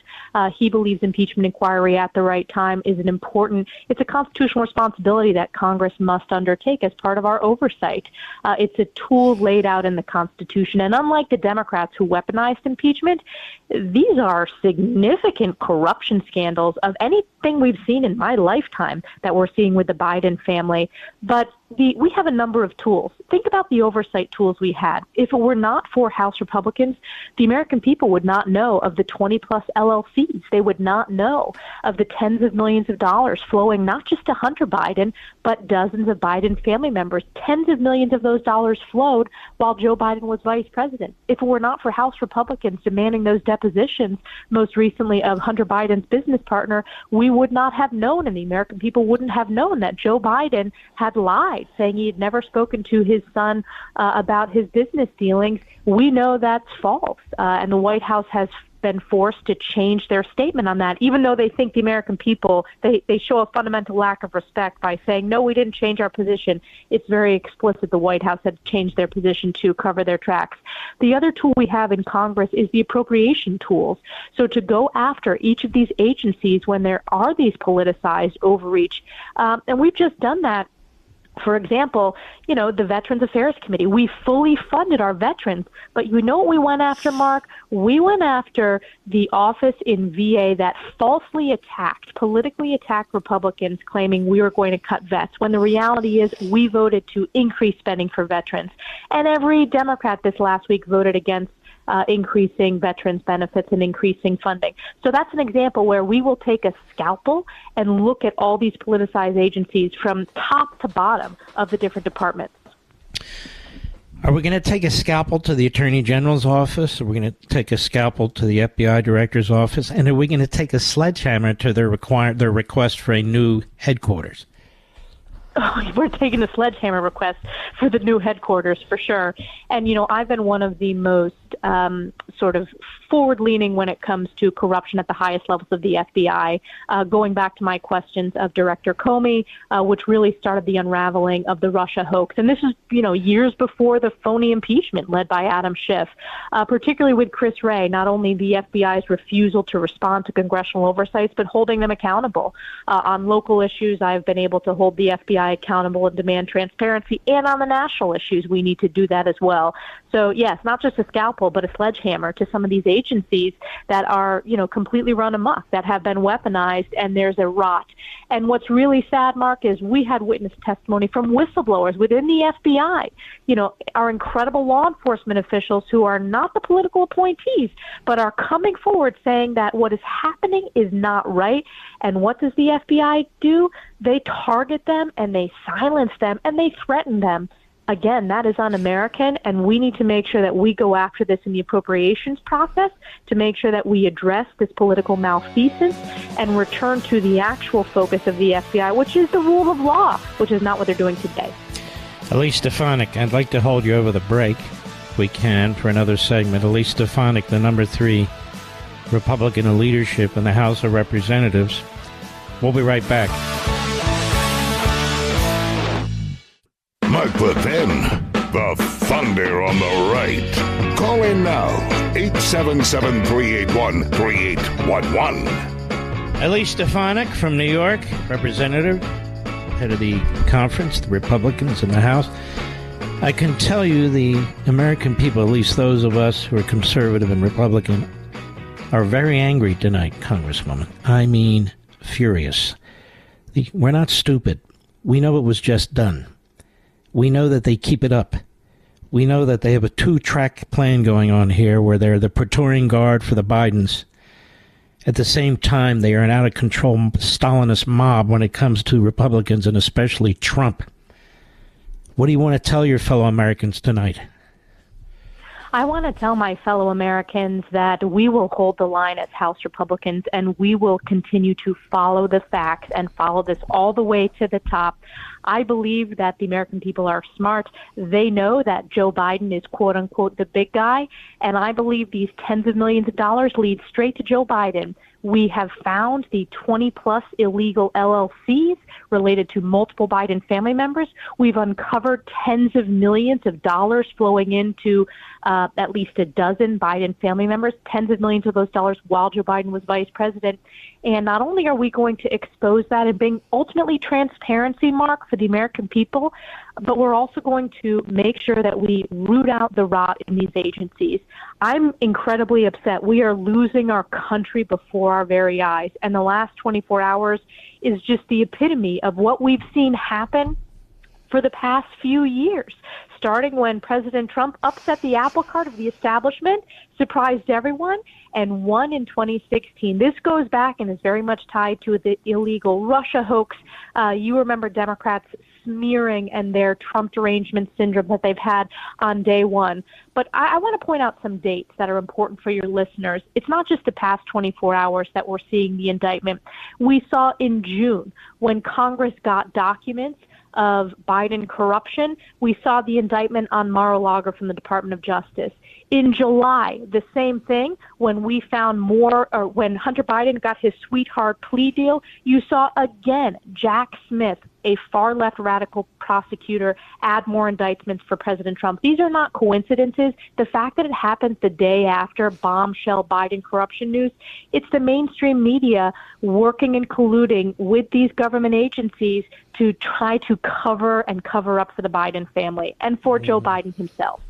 he believes impeachment inquiry at the right time is it's a constitutional responsibility that Congress must undertake as part of our oversight. It's a tool laid out in the Constitution, and unlike the Democrats who weaponized impeachment, these are significant corruption scandals of anything we've seen in my lifetime that we're seeing with the Biden family. But we have a number of tools. Think about the oversight tools we had. If it were not for House Republicans, the American people would not know of the 20-plus LLCs. They would not know of the tens of millions of dollars flowing not just to Hunter Biden, but dozens of Biden family members. Tens of millions of those dollars flowed while Joe Biden was vice president. If it were not for House Republicans demanding those depositions, most recently of Hunter Biden's business partner, we would not have known, and the American people wouldn't have known that Joe Biden had lied, saying he had never spoken to his son about his business dealings. We know that's false, and the White House has been forced to change their statement on that, even though they think the American people, they show a fundamental lack of respect by saying, no, we didn't change our position. It's very explicit the White House had changed their position to cover their tracks. The other tool we have in Congress is the appropriation tools. So to go after each of these agencies when there are these politicized overreach, and we've just done that. For example, the Veterans Affairs Committee, we fully funded our veterans, but you know what we went after, Mark? We went after the office in VA that falsely politically attacked Republicans, claiming we were going to cut vets, when the reality is we voted to increase spending for veterans. And every Democrat this last week voted against increasing veterans benefits and increasing funding. So that's an example where we will take a scalpel and look at all these politicized agencies from top to bottom of the different departments. Are we going to take a scalpel to the Attorney General's office? Are we going to take a scalpel to the FBI Director's office? And are we going to take a sledgehammer to their request for a new headquarters? Oh, we're taking the sledgehammer request for the new headquarters for sure. And, I've been one of the most sort of forward-leaning when it comes to corruption at the highest levels of the FBI, going back to my questions of Director Comey, which really started the unraveling of the Russia hoax. And this is, years before the phony impeachment led by Adam Schiff, particularly with Chris Wray, not only the FBI's refusal to respond to congressional oversights, but holding them accountable. On local issues, I've been able to hold the FBI accountable and demand transparency. And on the national issues, we need to do that as well. So, yes, not just a scalpel, but a sledgehammer to some of these agencies that are, completely run amok, that have been weaponized, and there's a rot. And what's really sad, Mark, is we had witness testimony from whistleblowers within the FBI, our incredible law enforcement officials who are not the political appointees, but are coming forward saying that what is happening is not right. And what does the FBI do? They target them, and they silence them, and they threaten them. Again, that is un-American, and we need to make sure that we go after this in the appropriations process to make sure that we address this political malfeasance and return to the actual focus of the FBI, which is the rule of law, which is not what they're doing today. Elise Stefanik, I'd like to hold you over the break, if we can, for another segment. Elise Stefanik, the number 3 Republican in leadership in the House of Representatives. We'll be right back. Mark Levin, the thunder on the right. Call in now, 877-381-3811. Elise Stefanik from New York, representative, head of the conference, the Republicans in the House. I can tell you the American people, at least those of us who are conservative and Republican, are very angry tonight, Congresswoman. I mean, furious. We're not stupid. We know it was just done. We know that they keep it up. We know that they have a 2-track plan going on here where they're the Praetorian Guard for the Bidens. At the same time, they are an out-of-control Stalinist mob when it comes to Republicans and especially Trump. What do you want to tell your fellow Americans tonight? I want to tell my fellow Americans that we will hold the line as House Republicans, and we will continue to follow the facts and follow this all the way to the top. I believe that the American people are smart. They know that Joe Biden is, quote unquote, the big guy. And I believe these tens of millions of dollars lead straight to Joe Biden. We have found the 20-plus illegal LLCs related to multiple Biden family members. We've uncovered tens of millions of dollars flowing into at least a dozen Biden family members, tens of millions of those dollars while Joe Biden was vice president. And not only are we going to expose that and bring ultimately transparency, Mark, for the American people, but we're also going to make sure that we root out the rot in these agencies. I'm incredibly upset. We are losing our country before our very eyes. And the last 24 hours is just the epitome of what we've seen happen for the past few years, starting when President Trump upset the apple cart of the establishment, surprised everyone, and won in 2016. This goes back and is very much tied to the illegal Russia hoax. You remember Democrats smearing and their Trump derangement syndrome that they've had on day one. But I want to point out some dates that are important for your listeners. It's not just the past 24 hours that we're seeing the indictment. We saw in June when Congress got documents of Biden corruption, we saw the indictment on Mar-a-Lago from the Department of Justice. In July, the same thing, when we found more, or when Hunter Biden got his sweetheart plea deal, you saw again Jack Smith, a far-left radical prosecutor, add more indictments for President Trump. These are not coincidences. The fact that it happens the day after bombshell Biden corruption news, it's the mainstream media working and colluding with these government agencies to try to cover up for the Biden family and for Joe Biden himself.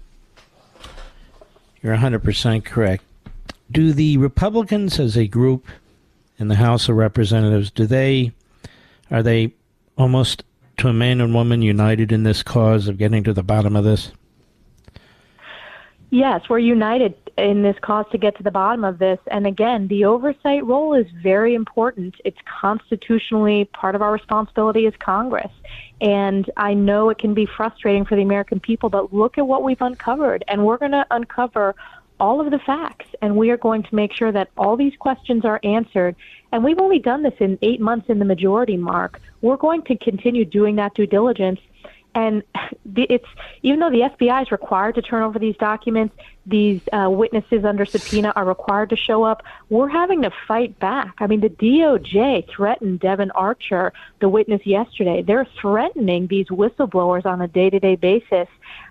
You're 100% correct. Do the Republicans as a group in the House of Representatives, are they almost to a man and woman united in this cause of getting to the bottom of this? Yes, we're united in this cause to get to the bottom of this. And again, the oversight role is very important. It's constitutionally part of our responsibility as Congress. And I know it can be frustrating for the American people, but look at what we've uncovered. And we're going to uncover all of the facts, and we are going to make sure that all these questions are answered. And we've only done this in 8 months in the majority, Mark. We're going to continue doing that due diligence. And it's, even though the FBI is required to turn over these documents, these witnesses under subpoena are required to show up, we're having to fight back. I mean, the DOJ threatened Devon Archer, the witness yesterday. They're threatening these whistleblowers on a day-to-day basis,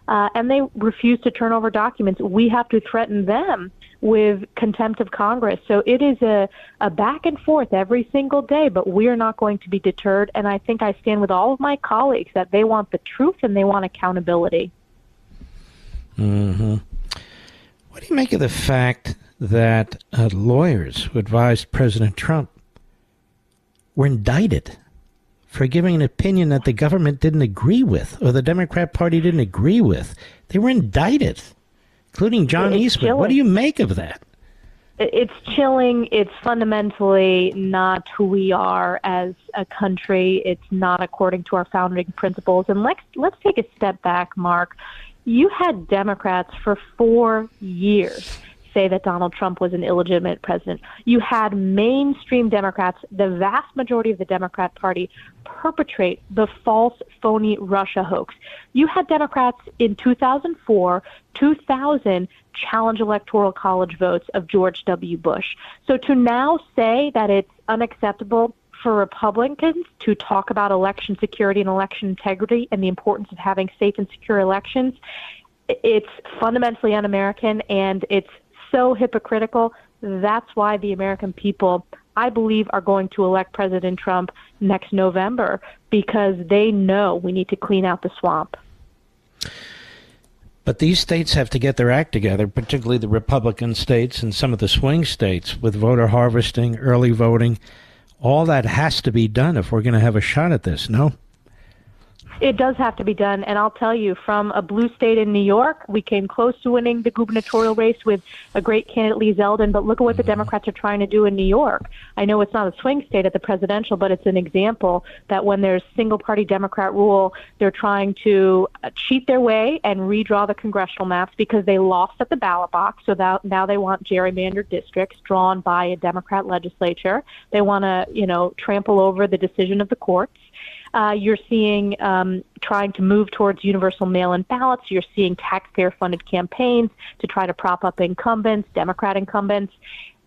and they refuse to turn over documents. We have to threaten them with contempt of Congress. So it is a back and forth every single day, but we are not going to be deterred. And I think I stand with all of my colleagues that they want the truth and they want accountability. Mm-hmm. What do you make of the fact that lawyers who advised President Trump were indicted for giving an opinion that the government didn't agree with or the Democrat Party didn't agree with? They were indicted, including John Eastman. Chilling. What do you make of that? It's chilling. It's fundamentally not who we are as a country. It's not according to our founding principles. And let's take a step back, Mark. You had Democrats for 4 years say that Donald Trump was an illegitimate president. You had mainstream Democrats, the vast majority of the Democrat Party, perpetrate the false, phony Russia hoax. You had Democrats in 2004, 2000, challenge electoral college votes of George W. Bush. So to now say that it's unacceptable for Republicans to talk about election security and election integrity and the importance of having safe and secure elections, it's fundamentally un-American, and it's so hypocritical. That's why the American people, I believe, are going to elect President Trump next November, because they know we need to clean out the swamp. But these states have to get their act together, particularly the Republican states and some of the swing states, with voter harvesting, early voting. All that has to be done if we're going to have a shot at this, no? It does have to be done, and I'll tell you, from a blue state in New York, we came close to winning the gubernatorial race with a great candidate, Lee Zeldin, but look at what the Democrats are trying to do in New York. I know it's not a swing state at the presidential, but it's an example that when there's single-party Democrat rule, they're trying to cheat their way and redraw the congressional maps because they lost at the ballot box, so that now they want gerrymandered districts drawn by a Democrat legislature. They want to, trample over the decision of the courts. You're seeing trying to move towards universal mail-in ballots. You're seeing taxpayer-funded campaigns to try to prop up incumbents, Democrat incumbents.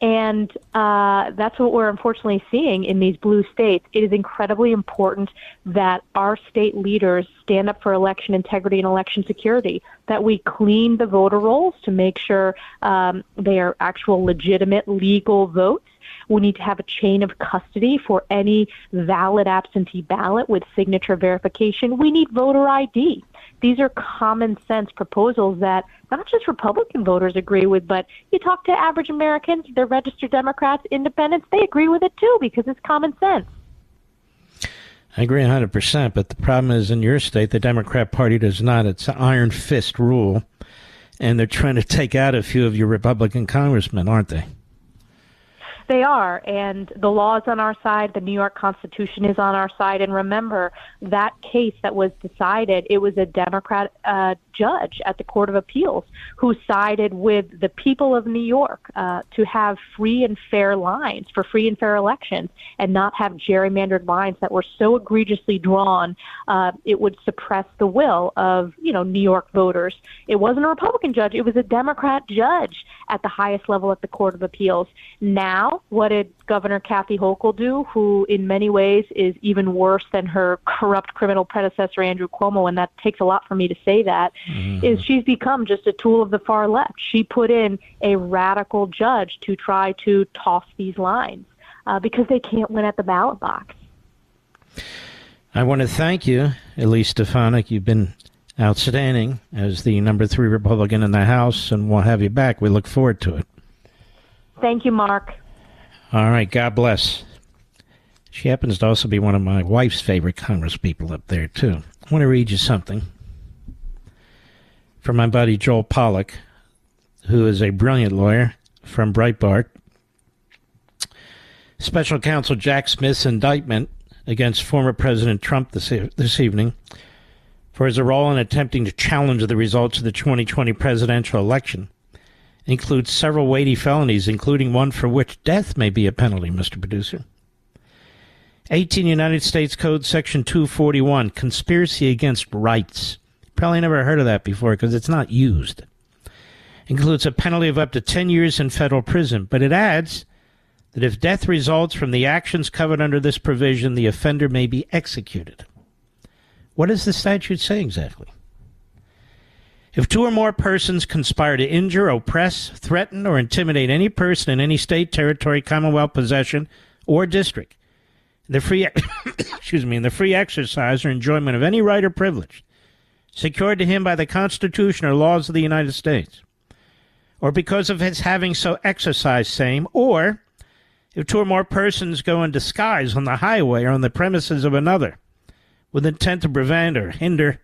And that's what we're unfortunately seeing in these blue states. It is incredibly important that our state leaders stand up for election integrity and election security, that we clean the voter rolls to make sure they are actual legitimate legal votes. We need to have a chain of custody for any valid absentee ballot with signature verification. We need voter ID. These are common sense proposals that not just Republican voters agree with, but you talk to average Americans, they're registered Democrats, independents, they agree with it too because it's common sense. I agree 100%, but the problem is in your state, the Democrat Party does not. It's an iron fist rule, and they're trying to take out a few of your Republican congressmen, aren't they? They are, and the law is on our side. The New York Constitution is on our side. And remember, that case that was decided, it was a Democrat judge at the Court of Appeals who sided with the people of New York to have free and fair lines for free and fair elections and not have gerrymandered lines that were so egregiously drawn it would suppress the will of, New York voters. It wasn't a Republican judge. It was a Democrat judge at the highest level at the Court of Appeals. Now, what did Governor Kathy Hochul do, who in many ways is even worse than her corrupt criminal predecessor, Andrew Cuomo, and that takes a lot for me to say that, is she's become just a tool of the far left. She put in a radical judge to try to toss these lines because they can't win at the ballot box. I want to thank you, Elise Stefanik. You've been outstanding as the number 3 Republican in the House, and we'll have you back. We look forward to it. Thank you, Mark. All right, God bless. She happens to also be one of my wife's favorite congresspeople up there, too. I want to read you something from my buddy Joel Pollack, who is a brilliant lawyer from Breitbart. Special counsel Jack Smith's indictment against former President Trump this evening for his role in attempting to challenge the results of the 2020 presidential election includes several weighty felonies, including one for which death may be a penalty, Mr. Producer. 18 United States Code Section 241, conspiracy against rights. Probably never heard of that before because it's not used. Includes a penalty of up to 10 years in federal prison, but it adds that if death results from the actions covered under this provision, the offender may be executed. What does the statute say exactly? If 2 or more persons conspire to injure, oppress, threaten, or intimidate any person in any state, territory, commonwealth, possession, or district, in the free exercise or enjoyment of any right or privilege secured to him by the Constitution or laws of the United States, or because of his having so exercised same, or if 2 or more persons go in disguise on the highway or on the premises of another with intent to prevent or hinder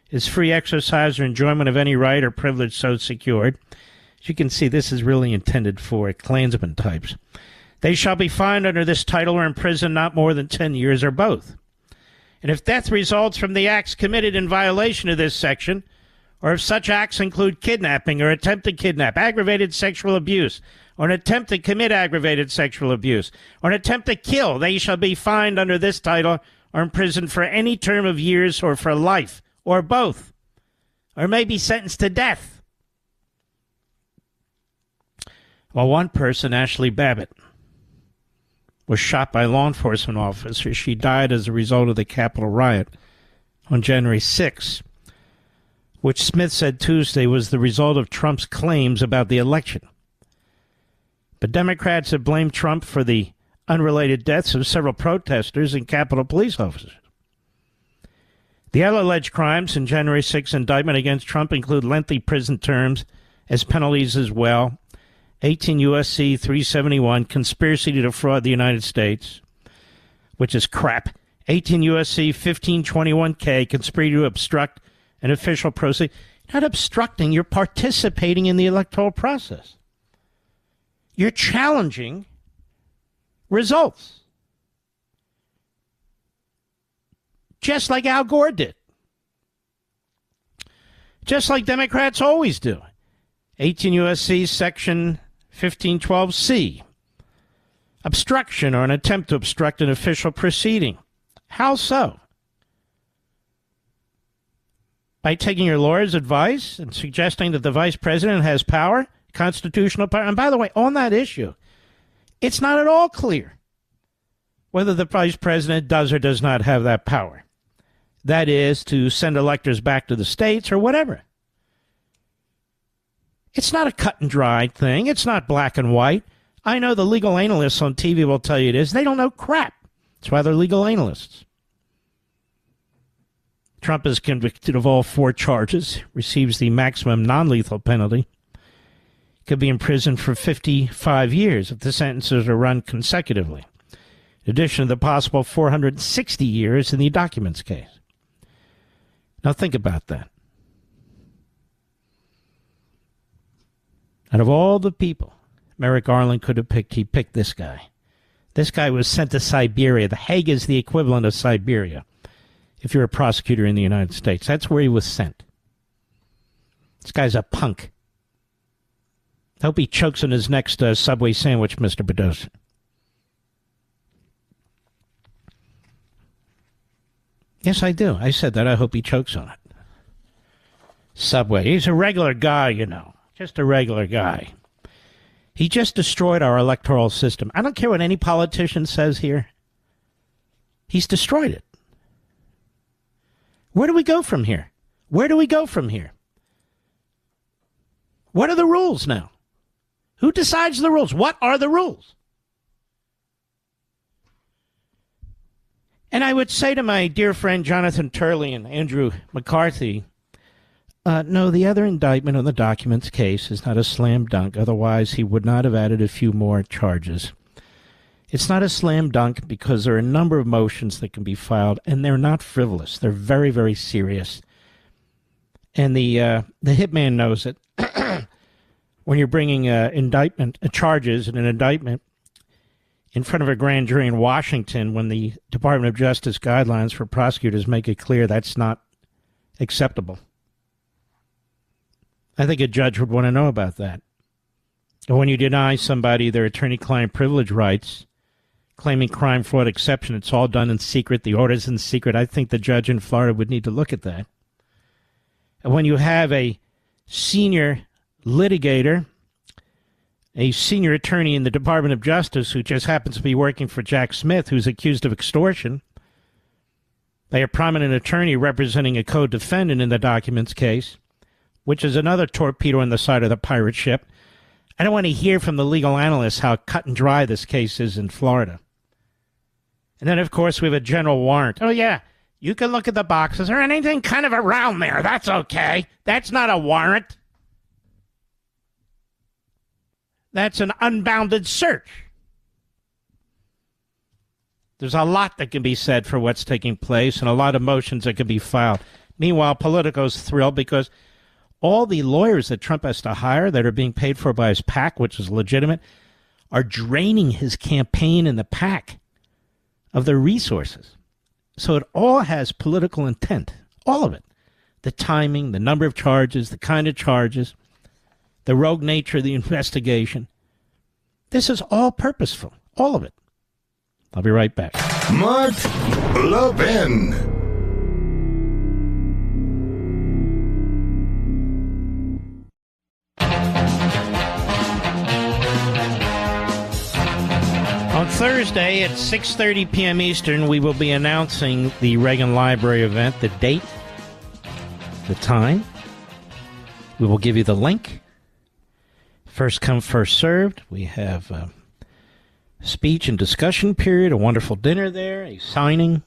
his free exercise or enjoyment of any right or privilege so secured. As you can see, this is really intended for Klansman types. They shall be fined under this title or imprisoned not more than 10 years or both. And if death results from the acts committed in violation of this section, or if such acts include kidnapping or attempted kidnap, aggravated sexual abuse, or an attempt to commit aggravated sexual abuse, or an attempt to kill, they shall be fined under this title or imprisoned for any term of years or for life, or both, or may be sentenced to death. Well, one person, Ashley Babbitt, was shot by law enforcement officers. She died as a result of the Capitol riot on January 6, which Smith said Tuesday was the result of Trump's claims about the election. But Democrats have blamed Trump for the unrelated deaths of several protesters and Capitol police officers. The other alleged crimes in January 6 indictment against Trump include lengthy prison terms as penalties as well. 18 U.S.C. 371, conspiracy to defraud the United States, which is crap. 18 U.S.C. 1521K, conspiracy to obstruct an official proceeding. Not obstructing, you're participating in the electoral process. You're challenging results. Just like Al Gore did. Just like Democrats always do. 18 U.S.C. Section 1512C. Obstruction or an attempt to obstruct an official proceeding. How so? by taking your lawyer's advice and suggesting that the vice president has power, constitutional power. And by the way, on that issue, it's not at all clear whether the vice president does or does not have that power. That is, to send electors back to the states or whatever. It's not a cut and dry thing. It's not black and white. I know the legal analysts on TV will tell you it is. They don't know crap. That's why they're legal analysts. Trump is convicted of all 4 charges, receives the maximum non-lethal penalty, could be imprisoned for 55 years if the sentences are run consecutively, in addition to the possible 460 years in the documents case. Now think about that. Out of all the people Merrick Garland could have picked, he picked this guy. This guy was sent to Siberia. The Hague is the equivalent of Siberia if you're a prosecutor in the United States. That's where he was sent. This guy's a punk. I hope he chokes on his next Subway sandwich, Mr. Bedos. Yes, I do. I said that. I hope he chokes on it. Subway. He's a regular guy, you know. Just a regular guy. He just destroyed our electoral system. I don't care what any politician says here. He's destroyed it. Where do we go from here? Where do we go from here? What are the rules now? Who decides the rules? What are the rules? And I would say to my dear friend Jonathan Turley and Andrew McCarthy, no, the other indictment on the documents case is not a slam dunk. Otherwise, he would not have added a few more charges. It's not a slam dunk because there are a number of motions that can be filed, and they're not frivolous. They're very, very serious. And the hitman knows it. When you're bringing charges in an indictment in front of a grand jury in Washington, when the Department of Justice guidelines for prosecutors make it clear that's not acceptable. I think a judge would want to know about that. And when you deny somebody their attorney-client privilege rights, claiming crime, fraud, exception, it's all done in secret, the order's in secret, I think the judge in Florida would need to look at that. And when you have a senior litigator, a senior attorney in the Department of Justice who just happens to be working for Jack Smith, who's accused of extortion, by a prominent attorney representing a co-defendant in the documents case, which is another torpedo on the side of the pirate ship. I don't want to hear from the legal analysts how cut and dry this case is in Florida. And then, of course, we have a general warrant. Oh, yeah, you can look at the boxes or anything kind of around there. That's okay. That's not a warrant. That's an unbounded search. There's a lot that can be said for what's taking place and a lot of motions that can be filed. Meanwhile, Politico's thrilled because all the lawyers that Trump has to hire that are being paid for by his PAC, which is legitimate, are draining his campaign and the PAC of their resources. So it all has political intent, all of it. The timing, the number of charges, the kind of charges, the rogue nature of the investigation. This is all purposeful, all of it. I'll be right back. Mark Levin. On Thursday at 6:30 p.m. Eastern, we will be announcing the Reagan Library event, the date, the time. We will give you the link. First come, first served. We have a speech and discussion period, a wonderful dinner there, a signing,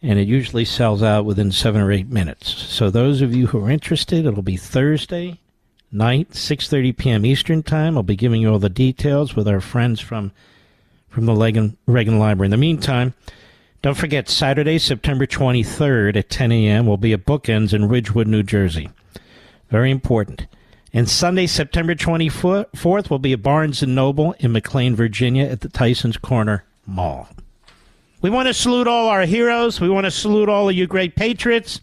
and it usually sells out within 7 or 8 minutes. So those of you who are interested, it'll be Thursday night, 6:30 p.m. Eastern Time. I'll be giving you all the details with our friends from the Reagan Library. In the meantime, don't forget, Saturday, September 23rd at 10 a.m. will be at Bookends in Ridgewood, New Jersey. Very important. And Sunday, September 24th, will be at Barnes & Noble in McLean, Virginia at the Tyson's Corner Mall. We want to salute all our heroes. We want to salute all of you great patriots.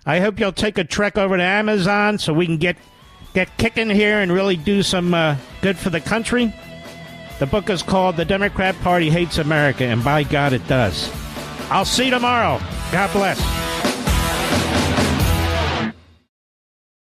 I hope you'll take a trek over to Amazon so we can get kicking here and really do some good for the country. The book is called The Democrat Party Hates America, and by God, it does. I'll see you tomorrow. God bless.